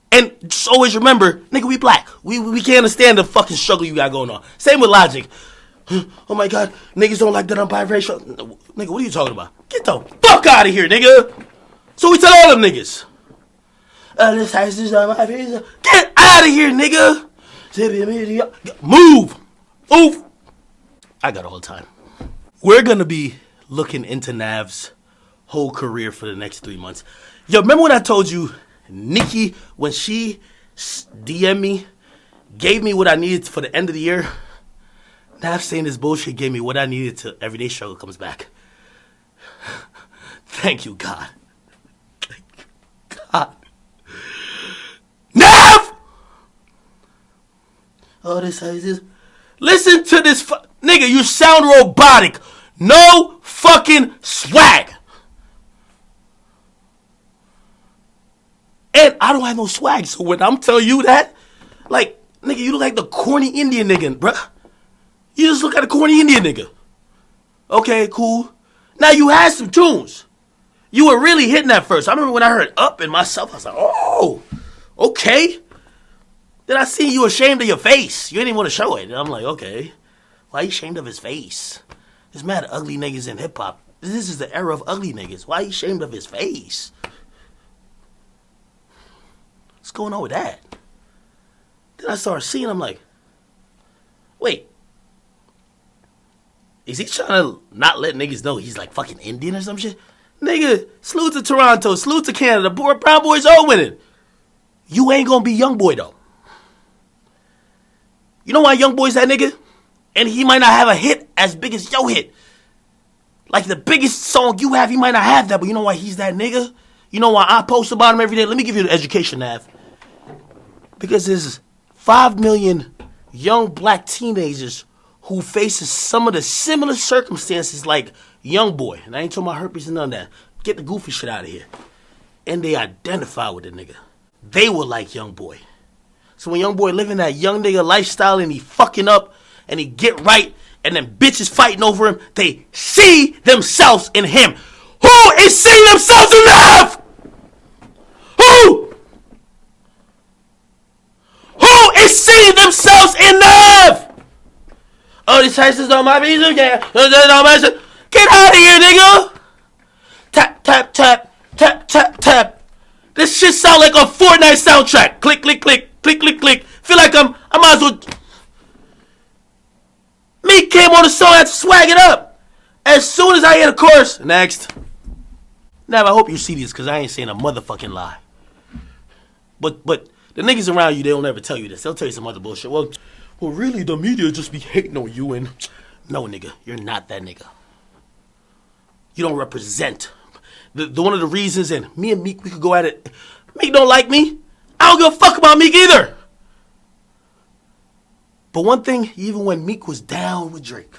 And just always remember, nigga, we black. We can't understand the fucking struggle you got going on. Same with Logic. Oh my God, niggas don't like that I'm biracial. Nigga, what are you talking about? Get the fuck out of here, nigga. So we tell all them niggas. This house is on my face. Get out of here, nigga. Move. I got all the time. We're going to be looking into Nav's whole career for the next 3 months. Yo, remember when I told you Nicki, when she DM me, gave me what I needed for the end of the year. Nav saying this bullshit gave me what I needed till Everyday Struggle comes back. Thank you, God. Thank you, God. Nav! Oh, this is. Listen to this. Nigga, you sound robotic. No fucking swag. And I don't have no swag, so when I'm telling you that, like, nigga, you look like the corny Indian nigga, bruh. You just look like a corny Indian nigga. Okay, cool. Now, you had some tunes. You were really hitting that first. I remember when I heard Up and Myself, I was like, oh, okay. Then I see you ashamed of your face. You didn't even want to show it. And I'm like, okay. Why are you ashamed of his face? There's mad ugly niggas in hip-hop. This is the era of ugly niggas. Why are you ashamed of his face? What's going on with that? Then I started seeing, I'm like, wait. Is he trying to not let niggas know he's like fucking Indian or some shit? Nigga, salute to Toronto, salute to Canada. Brown boys all winning. You ain't gonna be Young Boy though. You know why Young Boy's that nigga? And he might not have a hit as big as your hit. Like the biggest song you have, he might not have that, but you know why he's that nigga? You know why I post about him every day? Let me give you the education, Nav. Because there's 5 million young black teenagers who faces some of the similar circumstances like Young Boy. And I ain't talking about herpes and none of that. Get the goofy shit out of here. And they identify with the nigga. They were like Young Boy. So when Young Boy living that young nigga lifestyle and he fucking up and he get right and then bitches fighting over him, they see themselves in him. Who is seeing themselves in Nav? Who? Who is seeing themselves in Nav? Oh, this house is on my visa, yeah. Get out of here, nigga. Tap, tap, tap, tap, tap, tap. This shit sound like a Fortnite soundtrack. Click, click, click, click, click, click. Feel like I might as well. Me came on the song, I had to swag it up. As soon as I hear the chorus, next. Now, I hope you see this, because I ain't saying a motherfucking lie. But the niggas around you, they don't ever tell you this. They'll tell you some other bullshit. Well, really, the media just be hating on you, and no, nigga, you're not that nigga. You don't represent. The one of the reasons, and me and Meek, we could go at it. Meek don't like me. I don't give a fuck about Meek either. But one thing, even when Meek was down with Drake,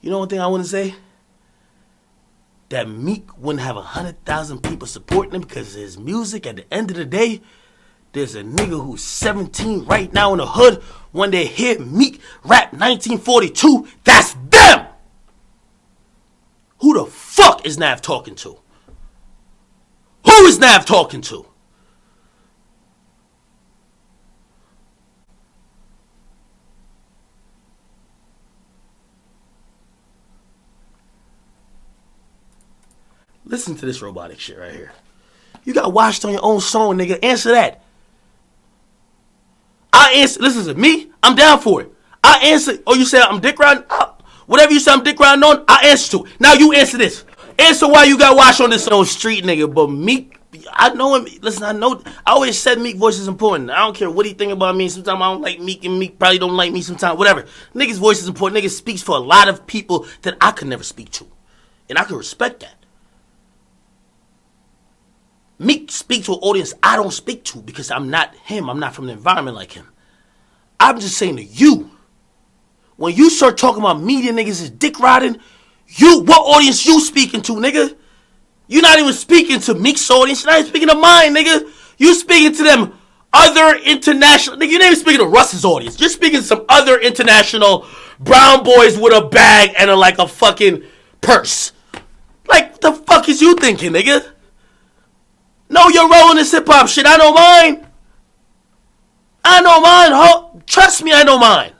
you know one thing I want to say? That Meek wouldn't have 100,000 people supporting him because of his music. At the end of the day, there's a nigga who's 17 right now in the hood. When they hear Meek rap 1942, that's them! Who the fuck is Nav talking to? Who is Nav talking to? Listen to this robotic shit right here. You got watched on your own song, nigga. Answer that. I answer. Listen to me. I'm down for it. I answer. Oh, you said I'm dick riding? Whatever you say I'm dick riding on, I answer to it. Now you answer this. Answer why you got watched on this old street, nigga. But Meek, I know him. Listen, I know. I always said Meek voice is important. I don't care what he think about me. Sometimes I don't like Meek, and Meek probably don't like me sometimes. Whatever. Nigga's voice is important. Nigga speaks for a lot of people that I could never speak to. And I can respect that. Meek speaks to an audience I don't speak to because I'm not him. I'm not from an environment like him. I'm just saying to you, when you start talking about media niggas is dick riding, what audience you speaking to, nigga? You're not even speaking to Meek's audience. You're not even speaking to mine, nigga. You speaking to them other international, nigga, you're not even speaking to Russ's audience. You're speaking to some other international brown boys with a bag and like a fucking purse. Like, the fuck is you thinking, nigga? No, you're rolling this hip-hop shit. I know mine. I know mine. Trust me, I know mine.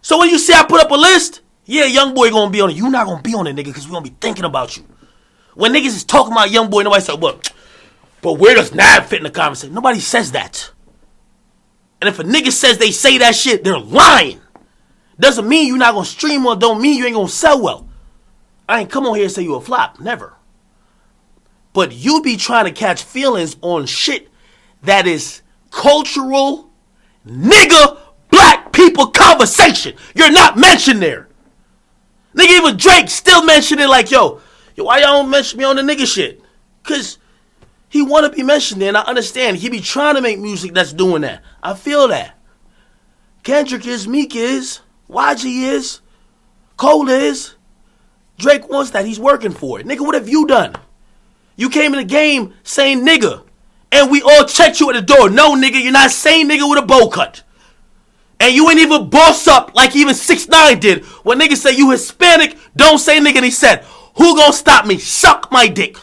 So when you say I put up a list, yeah, Young Boy gonna be on it. You not gonna be on it, nigga, because we gonna be thinking about you. When niggas is talking about Young Boy, nobody say, but where does Nav fit in the conversation? Nobody says that. And if a nigga says they say that shit, they're lying. Doesn't mean you're not gonna stream well, don't mean you ain't gonna sell well. I ain't come on here and say you a flop. Never. But you be trying to catch feelings on shit that is cultural, nigga, black people conversation. You're not mentioned there. Nigga, even Drake still mentioned it like, yo, why y'all don't mention me on the nigga shit? Because he want to be mentioned there, and I understand. He be trying to make music that's doing that. I feel that. Kendrick is, Meek is, YG is, Cole is. Drake wants that. He's working for it. Nigga, what have you done? You came in the game saying nigga, and we all checked you at the door. No, nigga, you're not saying nigga with a bowl cut. And you ain't even boss up like even 6ix9ine did. When niggas say you Hispanic, don't say nigga, and he said, who gonna stop me? Suck my dick.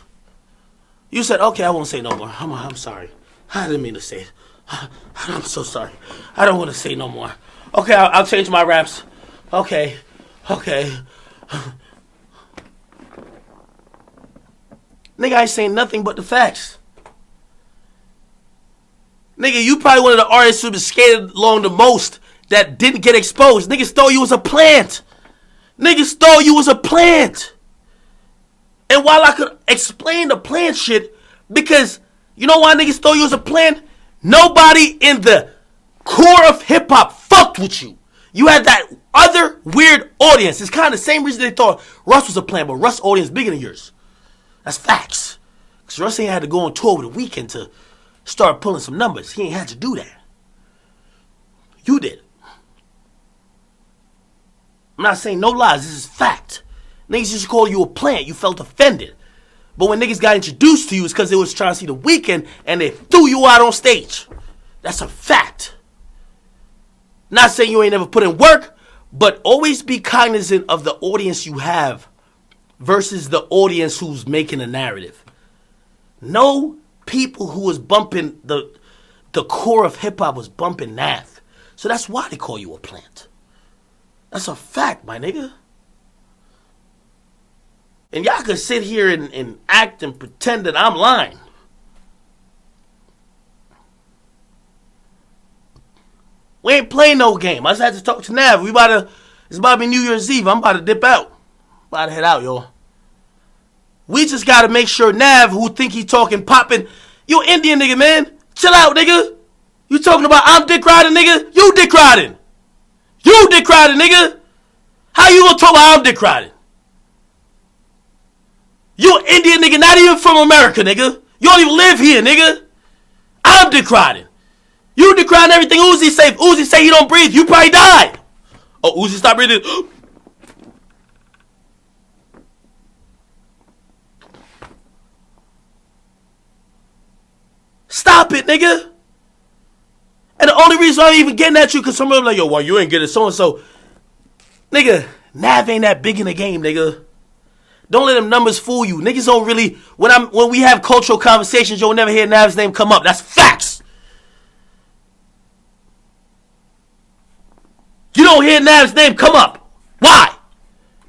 You said, okay, I won't say no more. I'm sorry. I didn't mean to say it. I'm so sorry. I don't want to say no more. Okay, I'll change my raps. Okay. Nigga, I ain't saying nothing but the facts. Nigga, you probably one of the artists who been skated along the most that didn't get exposed. Niggas thought you was a plant. Niggas thought you was a plant. And while I could explain the plant shit, because you know why niggas thought you was a plant? Nobody in the core of hip-hop fucked with you. You had that other weird audience. It's kind of the same reason they thought Russ was a plant, but Russ' audience bigger than yours. That's facts. Because Russ ain't had to go on tour over the weekend to start pulling some numbers. He ain't had to do that. You did. I'm not saying no lies. This is fact. Niggas used to call you a plant. You felt offended. But when niggas got introduced to you, it's because they was trying to see the weekend and they threw you out on stage. That's a fact. Not saying you ain't never put in work, but always be cognizant of the audience you have versus the audience who's making a narrative. No people who was bumping the core of hip-hop was bumping Nav. So that's why they call you a plant. That's a fact, my nigga. And y'all could sit here and act and pretend that I'm lying. We ain't playing no game. I just had to talk to Nav. It's about to be New Year's Eve. I'm about to dip out. About to head out, y'all. We just gotta make sure Nav, who think he talking popping, you Indian nigga, man. Chill out, nigga. You talking about I'm dick riding, nigga? You dick riding. You dick riding, nigga. How you gonna talk about I'm dick riding? You an Indian nigga, not even from America, nigga. You don't even live here, nigga. I'm dick riding. You dick riding everything Uzi say. If Uzi say he don't breathe, you probably die. Oh, Uzi stop breathing. Stop it, nigga. And the only reason I'm even getting at you, because some of them like, yo, well, you ain't getting so-and-so. Nigga, Nav ain't that big in the game, nigga. Don't let them numbers fool you. Niggas don't really, when we have cultural conversations, you'll never hear Nav's name come up. That's facts. You don't hear Nav's name come up. Why?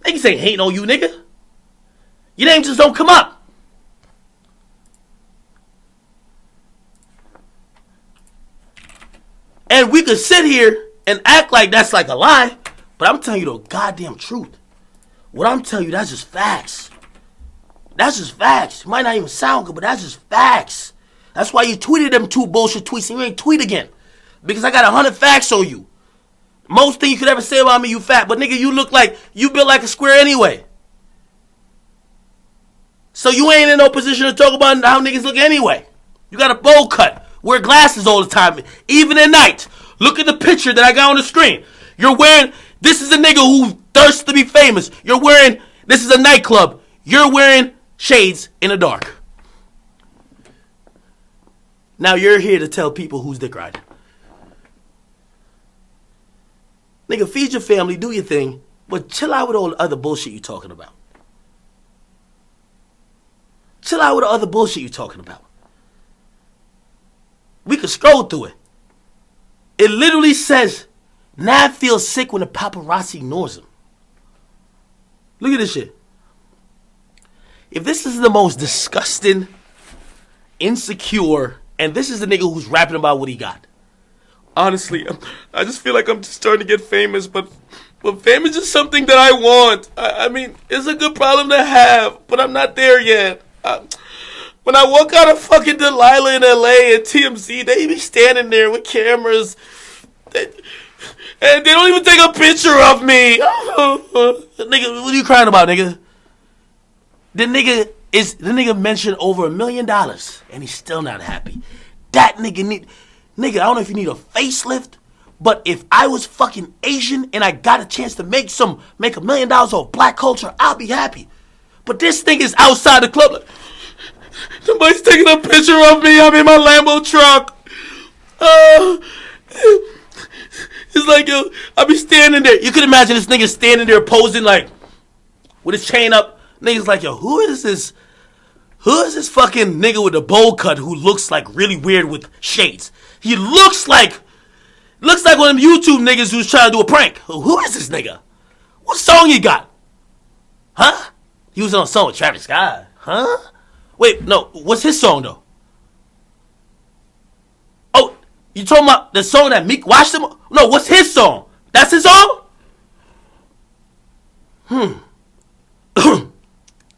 Niggas ain't hating on you, nigga. Your name just don't come up. And we could sit here and act like that's like a lie, but I'm telling you the goddamn truth. What I'm telling you, that's just facts. That's just facts. It might not even sound good, but that's just facts. That's why you tweeted them 2 bullshit tweets and you ain't tweet again. Because I got 100 facts on you. Most thing you could ever say about me, you fat. But nigga, you look like, you built like a square anyway. So you ain't in no position to talk about how niggas look anyway. You got a bowl cut. Wear glasses all the time. Even at night. Look at the picture that I got on the screen. You're wearing, this is a nigga who thirsts to be famous. You're wearing, this is a nightclub. You're wearing shades in the dark. Now you're here to tell people who's dick riding. Nigga, feed your family, do your thing, but chill out with all the other bullshit you talking about. Chill out with the other bullshit you talking about. We could scroll through it. It literally says, Nav feels sick when the paparazzi ignores him. Look at this shit. If this is the most disgusting, insecure, and this is the nigga who's rapping about what he got. Honestly, I just feel like I'm just starting to get famous, but fame is just something that I want. I mean, it's a good problem to have, but I'm not there yet. When I walk out of fucking Delilah in LA and TMZ, they be standing there with cameras. And they don't even take a picture of me. Nigga, what are you crying about, nigga? The nigga mentioned over $1 million and he's still not happy. That nigga, I don't know if you need a facelift, but if I was fucking Asian and I got a chance to make $1 million off black culture, I'll be happy. But this thing is outside the club. Like, somebody's taking a picture of me. I'm in my Lambo truck. It's like, yo, I be standing there. You can imagine this nigga standing there posing like with his chain up. Niggas like, yo, who is this fucking nigga with a bowl cut who looks like really weird with shades? He looks like one of them YouTube niggas who's trying to do a prank. Who is this nigga? What song he got? Huh? He was on a song with Travis Scott. Huh? Wait, no, what's his song though? Oh, you talking about the song that Meek watched him? No, what's his song? That's his song?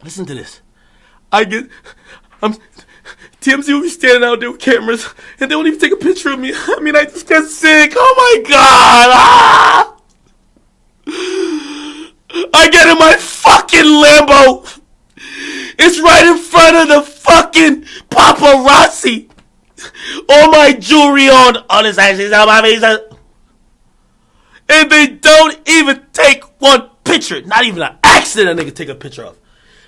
Listen to this. TMZ will be standing out there with cameras and they won't even take a picture of me. I mean, I just get sick. Oh my God. Ah! I get in my fucking Lambo. It's right in front of the fucking paparazzi. All my jewelry on his ashes, on my face. And they don't even take one picture. Not even an accident a nigga take a picture of.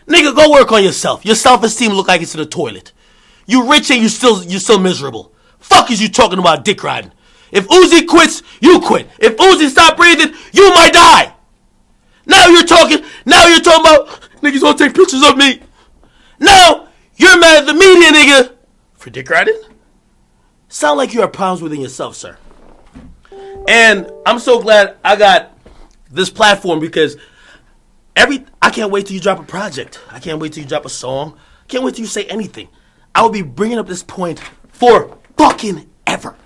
Nigga, go work on yourself. Your self-esteem look like it's in the toilet. You rich and you still miserable. Fuck is you talking about dick riding? If Uzi quits, you quit. If Uzi stop breathing, you might die. Now you're talking about niggas won't take pictures of me. Now you're mad at the media, nigga, for dick riding? Sound like you have problems within yourself, sir. And I'm so glad I got this platform because I can't wait till you drop a project. I can't wait till you drop a song. Can't wait till you say anything. I will be bringing up this point for fucking ever.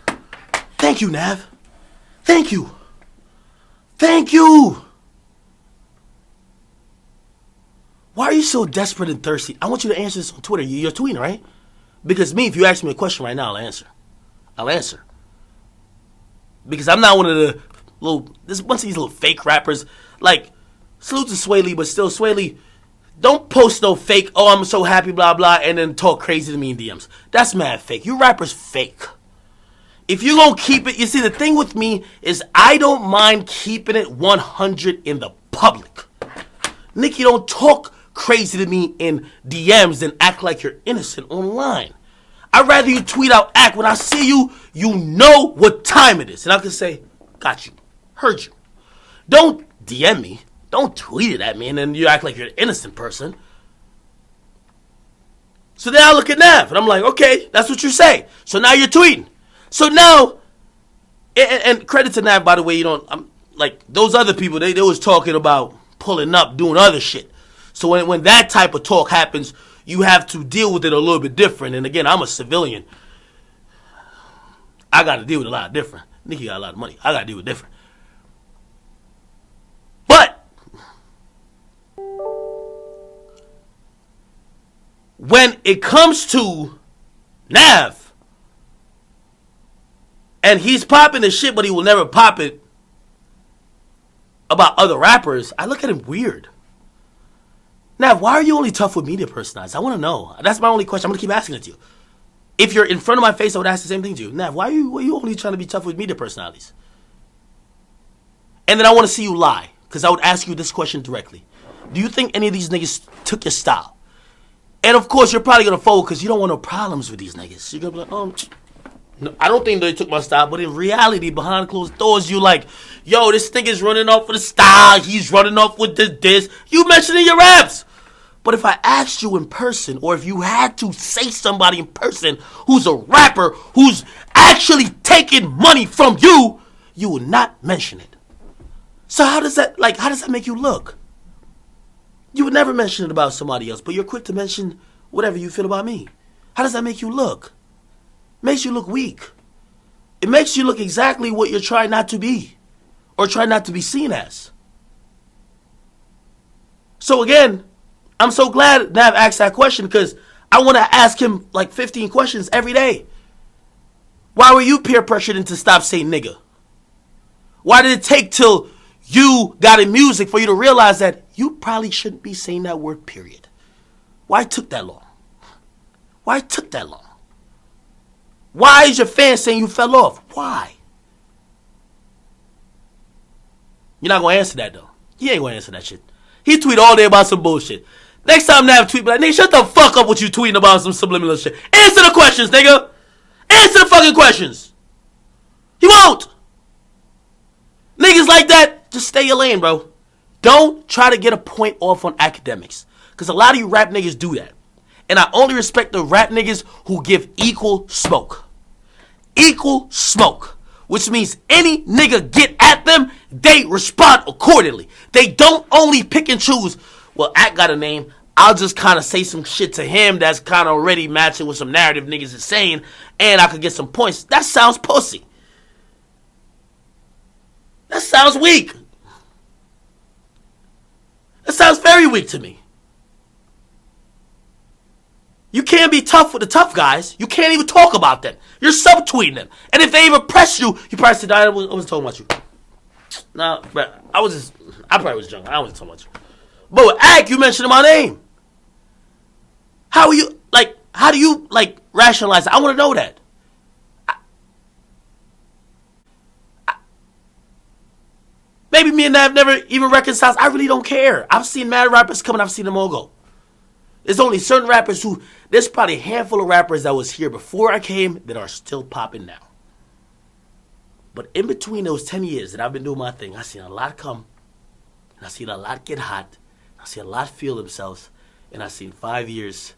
Thank you, Nav. Thank you. Thank you. Why are you so desperate and thirsty? I want you to answer this on Twitter. You're tweeting, right? Because if you ask me a question right now, I'll answer. Because I'm not one of the this bunch of these little fake rappers. Like, salute to Sway Lee, but still, Sway Lee, don't post no fake, oh, I'm so happy, blah, blah, and then talk crazy to me in DMs. That's mad fake. You rappers fake. If you gonna keep it, you see, the thing with me is I don't mind keeping it 100 in the public. Nikki, don't talk crazy to me in DMs and act like you're innocent online. I'd rather you tweet out act. When I see you, you know what time it is. And I can say, got you, heard you. Don't DM me. Don't tweet it at me and then you act like you're an innocent person. So then I look at Nav and I'm like, okay, that's what you say. So now you're tweeting. So now, and credit to Nav, by the way, I'm like those other people, they was talking about pulling up, doing other shit. So when that type of talk happens, you have to deal with it a little bit different. And again, I'm a civilian. I got to deal with a lot different. Nikki got a lot of money. I got to deal with different. But when it comes to Nav, and he's popping the shit, but he will never pop it about other rappers, I look at him weird. Nav, why are you only tough with media personalities? I want to know. That's my only question. I'm going to keep asking it to you. If you're in front of my face, I would ask the same thing to you. Nav, why are you only trying to be tough with media personalities? And then I want to see you lie, because I would ask you this question directly. Do you think any of these niggas took your style? And of course, you're probably going to fold because you don't want no problems with these niggas. You're going to be like, no, I don't think they took my style, but in reality, behind closed doors, you like, yo, this nigga's running off with the style. He's running off with this. You mentioned in your raps. But if I asked you in person, or if you had to say somebody in person who's a rapper who's actually taking money from you, you would not mention it. So how does that make you look? You would never mention it about somebody else, but you're quick to mention whatever you feel about me. How does that make you look? It makes you look weak. It makes you look exactly what you're trying not to be, or try not to be seen as. So again, I'm so glad Nav asked that question because I want to ask him like 15 questions every day. Why were you peer pressured into stop saying nigga? Why did it take till you got in music for you to realize that you probably shouldn't be saying that word, period? Why it took that long? Why it took that long? Why is your fan saying you fell off? Why? You're not going to answer that, though. He ain't going to answer that shit. He tweet all day about some bullshit. Next time Nav tweet, be like, nigga, shut the fuck up with you tweeting about some subliminal shit. Answer the questions, nigga. Answer the fucking questions. He won't. Niggas like that, just stay your lane, bro. Don't try to get a point off on academics. Because a lot of you rap niggas do that. And I only respect the rap niggas who give equal smoke. Equal smoke. Which means any nigga get at them, they respond accordingly. They don't only pick and choose, well, Act got a name, I'll just kind of say some shit to him that's kind of already matching with some narrative niggas is saying, and I could get some points. That sounds pussy. That sounds weak. That sounds very weak to me. You can't be tough with the tough guys. You can't even talk about them. You're subtweeting them. And if they even press you, you probably said, I wasn't talking about you. Nah, bro, I probably was drunk. I wasn't talking about you. But with Ag, you mentioned my name. How do you rationalize it? I want to know that. Maybe me and Nav never even reconciled. I really don't care. I've seen mad rappers come and I've seen them all go. There's only certain rappers there's probably a handful of rappers that was here before I came that are still popping now. But in between those 10 years that I've been doing my thing, I've seen a lot come, and I've seen a lot get hot, I've seen a lot feel themselves, and I've seen 5 years,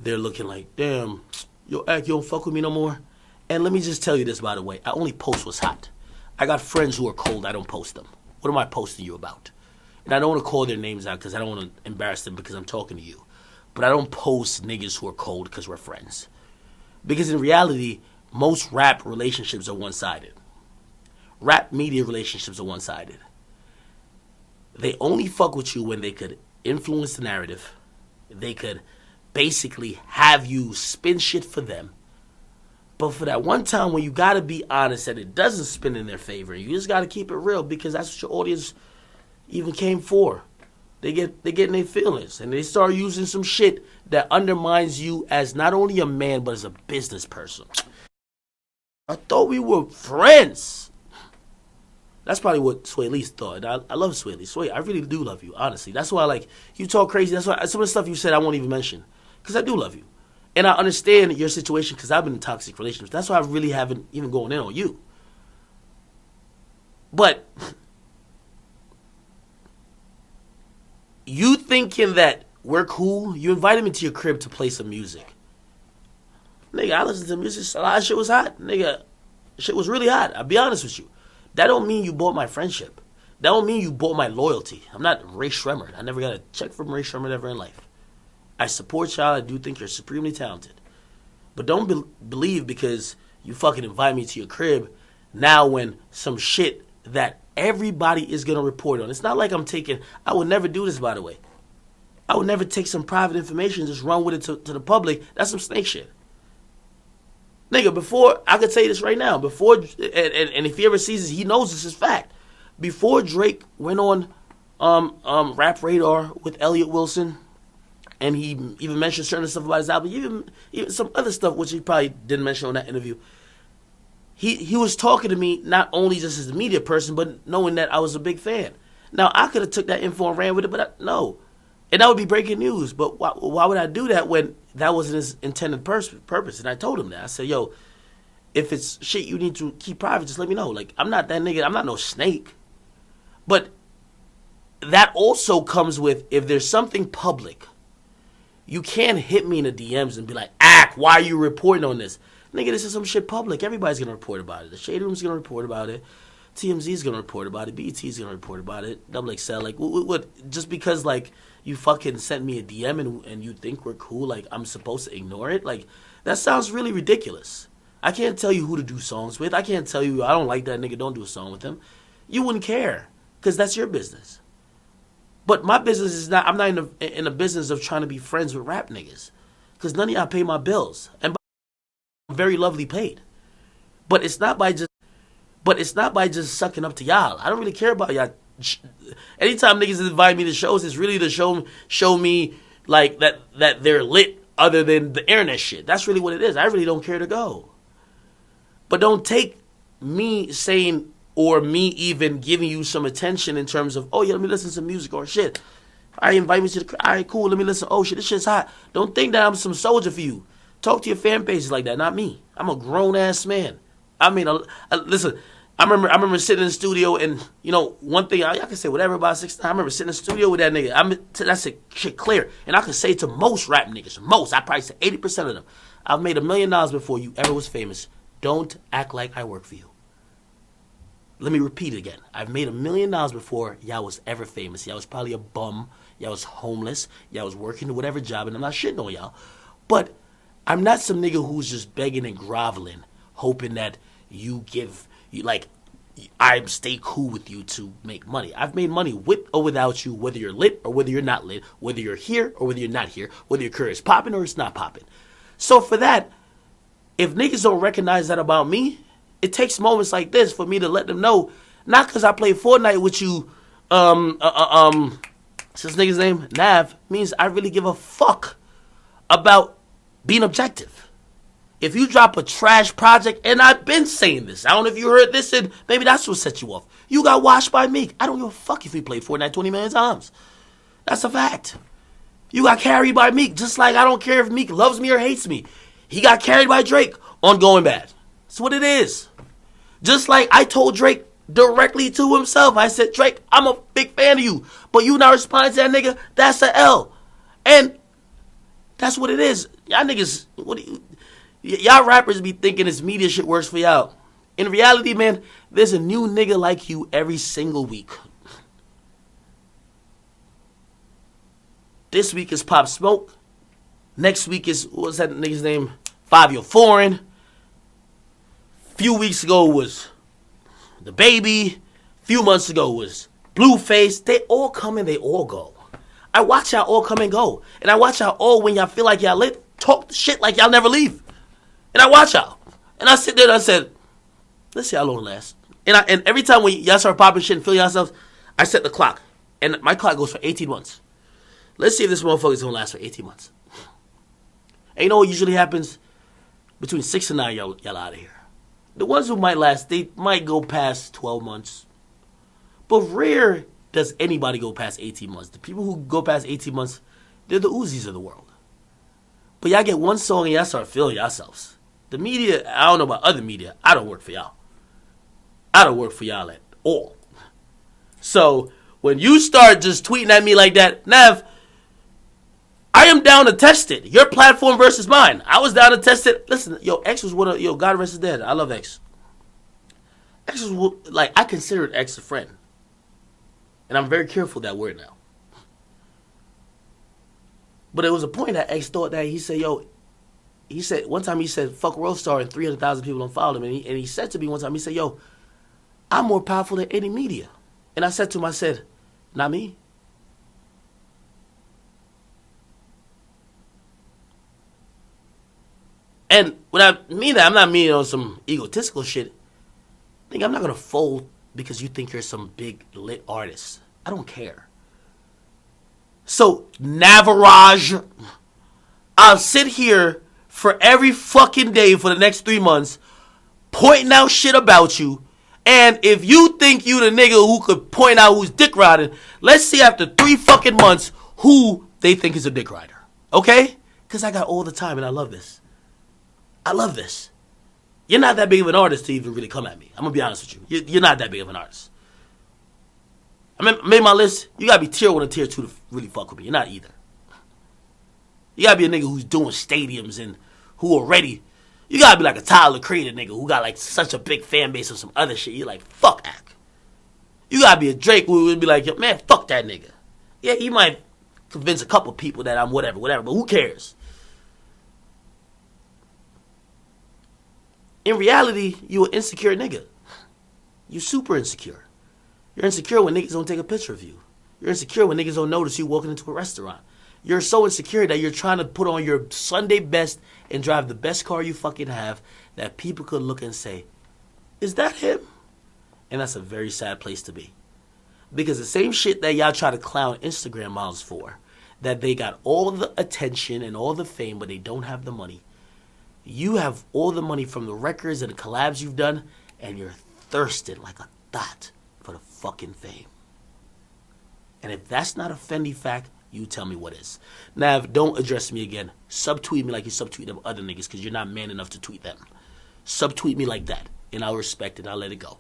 they're looking like, damn, yo, Ack, you don't fuck with me no more? And let me just tell you this, by the way, I only post what's hot. I got friends who are cold, I don't post them. What am I posting you about? And I don't want to call their names out because I don't want to embarrass them because I'm talking to you. But I don't post niggas who are cold because we're friends. Because in reality, most rap relationships are one-sided. Rap media relationships are one-sided. They only fuck with you when they could influence the narrative. They could basically have you spin shit for them. But for that one time when you gotta be honest that it doesn't spin in their favor, you just gotta keep it real because that's what your audience even came for. They get in their feelings and they start using some shit that undermines you as not only a man but as a business person. I thought we were friends. That's probably what Sway Lee thought. I love Sway Lee. Sway, I really do love you, honestly. That's why, you talk crazy. That's why some of the stuff you said I won't even mention. Because I do love you. And I understand your situation because I've been in toxic relationships. That's why I really haven't even gone in on you. But you thinking that we're cool, you invited me to your crib to play some music. Nigga, I listened to music, a lot of shit was hot. Nigga, shit was really hot. I'll be honest with you. That don't mean you bought my friendship. That don't mean you bought my loyalty. I'm not Ray Shremmer. I never got a check from Ray Shremmer ever in life. I support y'all. I do think you're supremely talented. But don't believe because you fucking invite me to your crib now when some shit that everybody is going to report on. It's not like I would never do this, by the way. I would never take some private information and just run with it to the public. That's some snake shit. Nigga, before, I could say this right now, before, and if he ever sees this, he knows this is fact. Before Drake went on Rap Radar with Elliott Wilson, and he even mentioned certain stuff about his album, even some other stuff which he probably didn't mention on that interview, he was talking to me not only just as a media person, but knowing that I was a big fan. Now, I could have took that info and ran with it, but no. And that would be breaking news. But why would I do that when that wasn't his intended purpose? And I told him that. I said, yo, if it's shit you need to keep private, just let me know. Like, I'm not that nigga. I'm not no snake. But that also comes with, if there's something public, you can't hit me in the DMs and be like, why are you reporting on this? Nigga, this is some shit public. Everybody's going to report about it. The Shade Room's going to report about it. TMZ's going to report about it. BET's going to report about it. XXL. Like, what? Just because, like, you fucking sent me a DM and you think we're cool, like, I'm supposed to ignore it? Like, that sounds really ridiculous. I can't tell you who to do songs with. I can't tell you, I don't like that nigga, don't do a song with him. You wouldn't care, because that's your business. But my business is not, I'm not in the business of trying to be friends with rap niggas. because none of y'all pay my bills, and I'm very lovely paid. But it's not by just sucking up to y'all. I don't really care about y'all. Anytime niggas invite me to shows, it's really to show me like that they're lit other than the internet shit. That's really what it is. I really don't care to go. But don't take me saying or me even giving you some attention in terms of, oh yeah, let me listen to some music or shit. I invite me to the, all right, cool, let me listen. Oh shit, this shit's hot. Don't think that I'm some soldier for you. Talk to your fan bases like that, not me. I'm a grown ass man. I mean, listen. I remember sitting in the studio and, you know, one thing, y'all can say whatever about 6 I remember sitting in the studio with that nigga. That's a shit clear. And I can say to most rap niggas, I probably say 80% of them, I've made $1 million before you ever was famous. Don't act like I work for you. Let me repeat it again. I've made $1 million before y'all was ever famous. Y'all was probably a bum. Y'all was homeless. Y'all was working whatever job, and I'm not shitting on y'all. But I'm not some nigga who's just begging and groveling, hoping that you give... I stay cool with you to make money. I've made money with or without you, whether you're lit or whether you're not lit, whether you're here or whether you're not here, whether your career is popping or it's not popping. So for that, if niggas don't recognize that about me, it takes moments like this for me to let them know, not because I play Fortnite with you, what's this nigga's name? Nav, means I really give a fuck about being objective. If you drop a trash project, and I've been saying this, I don't know if you heard this, and maybe that's what set you off. You got washed by Meek. I don't give a fuck if he played Fortnite 20 million times. That's a fact. You got carried by Meek, just like I don't care if Meek loves me or hates me. He got carried by Drake on Going Bad. That's what it is. Just like I told Drake directly to himself. I said, Drake, I'm a big fan of you, but you not responding to that nigga, that's a L. And that's what it is. Y'all niggas, y'all rappers be thinking this media shit works for y'all. In reality, man, there's a new nigga like you every single week. This week is Pop Smoke. Next week is, what's that nigga's name? Fabio Foreign. Few weeks ago was The Baby. Few months ago was Blueface. They all come and they all go. I watch y'all all come and go. And I watch y'all all, when y'all feel like y'all lit, talk shit like y'all never leave. And I watch y'all. And I sit there and I said, let's see how long it lasts. And every time when y'all start popping shit and feeling yourselves, I set the clock. And my clock goes for 18 months. Let's see if this motherfucker's going to last for 18 months. And you know what usually happens? Between 6 and 9, y'all out of here. The ones who might last, they might go past 12 months. But rare does anybody go past 18 months. The people who go past 18 months, they're the Uzis of the world. But y'all get one song and y'all start feeling yourselves. The media, I don't know about other media. I don't work for y'all. I don't work for y'all at all. So when you start just tweeting at me like that, Nav, I am down to test it. Your platform versus mine. I was down to test it. Listen, X was one of, God rest his dead. I love X. X was, like, I considered X a friend. And I'm very careful of that word now. But it was a point that X thought that he said, one time he said, fuck World Star, and 300,000 people don't follow him. And he said to me one time, he said, I'm more powerful than any media. And I said to him, I said, not me. And when I mean that, I'm not meaning on some egotistical shit. I'm not going to fold because you think you're some big lit artist. I don't care. So, Navarage, I'll sit here for every fucking day for the next 3 months pointing out shit about you. And if you think you the nigga who could point out who's dick riding, let's see after 3 fucking months who they think is a dick rider. Okay? Because I got all the time and I love this. I love this. You're not that big of an artist to even really come at me. I'm going to be honest with you. You're not that big of an artist. I made my list. You got to be tier 1 or tier 2 to really fuck with me. You're not either. You got to be a nigga who's doing stadiums and who already... You got to be like a Tyler Creator nigga who got like such a big fan base of some other shit. You're like, fuck Ack. You got to be a Drake who would be like, yo, man, fuck that nigga. Yeah, he might convince a couple people that I'm whatever, but who cares? In reality, you an insecure nigga. You super insecure. You're insecure when niggas don't take a picture of you. You're insecure when niggas don't notice you walking into a restaurant. You're so insecure that you're trying to put on your Sunday best and drive the best car you fucking have that people could look and say, is that him? And that's a very sad place to be. Because the same shit that y'all try to clown Instagram models for, that they got all the attention and all the fame, but they don't have the money. You have all the money from the records and the collabs you've done, and you're thirsted like a thot for the fucking fame. And if that's not a Fendi fact, you tell me what is. Nav, don't address me again. Subtweet me like you subtweet them other niggas, because you're not man enough to tweet them. Subtweet me like that, and I'll respect it. I'll let it go.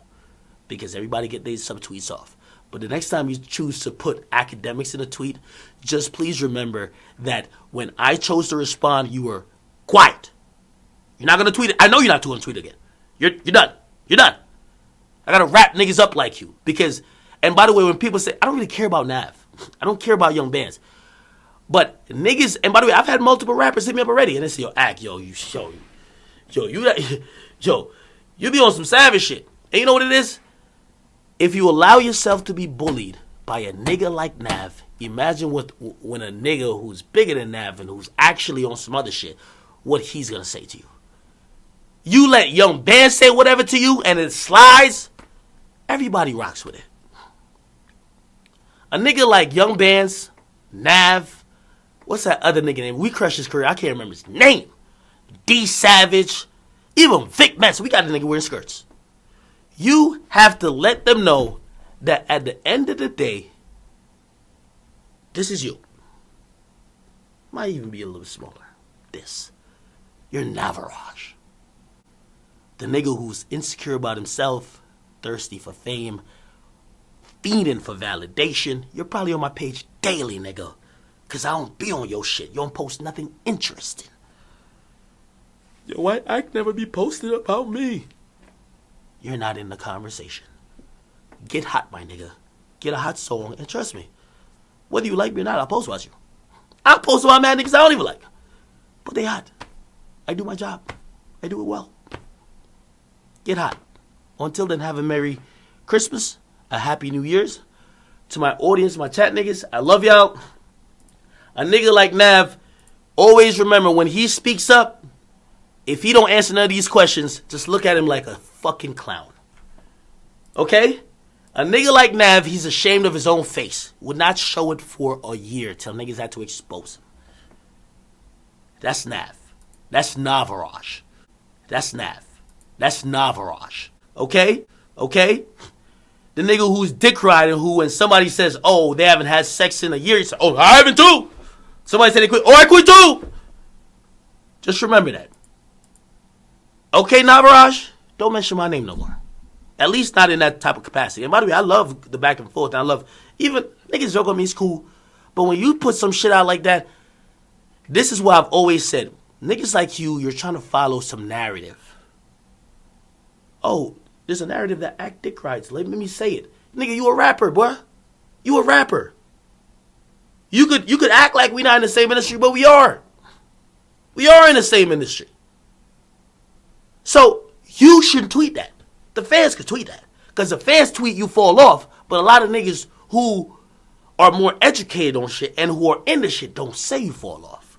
Because everybody get their subtweets off. But the next time you choose to put Akademiks in a tweet, just please remember that when I chose to respond, you were quiet. You're not going to tweet it. I know you're not going to tweet again. You're done. You're done. I got to wrap niggas up like you. Because, and by the way, when people say, I don't really care about Nav. I don't care about young bands. But niggas, and by the way, I've had multiple rappers hit me up already. And they say, yo, you be on some savage shit. And you know what it is? If you allow yourself to be bullied by a nigga like Nav, imagine when a nigga who's bigger than Nav and who's actually on some other shit, what he's going to say to you. You let young band say whatever to you and it slides, everybody rocks with it. A nigga like Young Bands, Nav, what's that other nigga name? We crushed his career. I can't remember his name. D Savage, even Vic Mensa. We got a nigga wearing skirts. You have to let them know that at the end of the day, this is you. Might even be a little smaller. This. You're Navaraj. The nigga who's insecure about himself, thirsty for fame, fiending for validation. You're probably on my page daily, nigga. Because I don't be on your shit. You don't post nothing interesting. Yo, why I never be posted about me? You're not in the conversation. Get hot, my nigga. Get a hot song, and trust me, whether you like me or not, I'll post about you. I'll post about mad niggas I don't even like. But they hot. I do my job. I do it well. Get hot. Until then, have a Merry Christmas, a Happy New Year's. To my audience, my chat niggas, I love y'all. A nigga like Nav, always remember when he speaks up, if he don't answer none of these questions, just look at him like a fucking clown. Okay? A nigga like Nav, he's ashamed of his own face. Would not show it for a year till niggas had to expose him. That's Nav. That's Navaraj. That's Nav. That's Navaraj. Okay? Okay? The nigga who's dick riding, who when somebody says, oh, they haven't had sex in a year, he says, oh, I haven't too. Somebody said they quit. Oh, I quit too. Just remember that. Okay, Navaraj, don't mention my name no more. At least not in that type of capacity. And by the way, I love the back and forth. And I love, even niggas joke on me, it's cool. But when you put some shit out like that, this is what I've always said. Niggas like you, you're trying to follow some narrative. Oh, there's a narrative that act dick rides. Let me say it. Nigga, you a rapper, boy. You a rapper. You could act like we not in the same industry, but we are. We are in the same industry. So you shouldn't tweet that. The fans could tweet that. Because the fans tweet, you fall off. But a lot of niggas who are more educated on shit and who are in the shit don't say you fall off.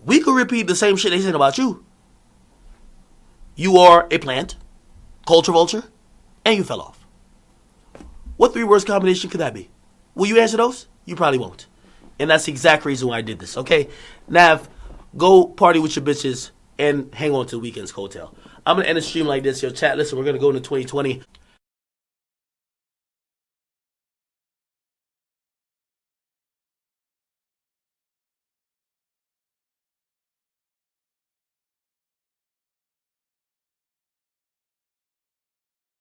We could repeat the same shit they said about you. You are a plant, culture vulture, and you fell off. What 3 words combination could that be? Will you answer those? You probably won't. And that's the exact reason why I did this, okay? Nav, go party with your bitches and hang on to the weekend's coattail. I'm going to end the stream like this. Yo, chat, listen, we're going to go into 2020.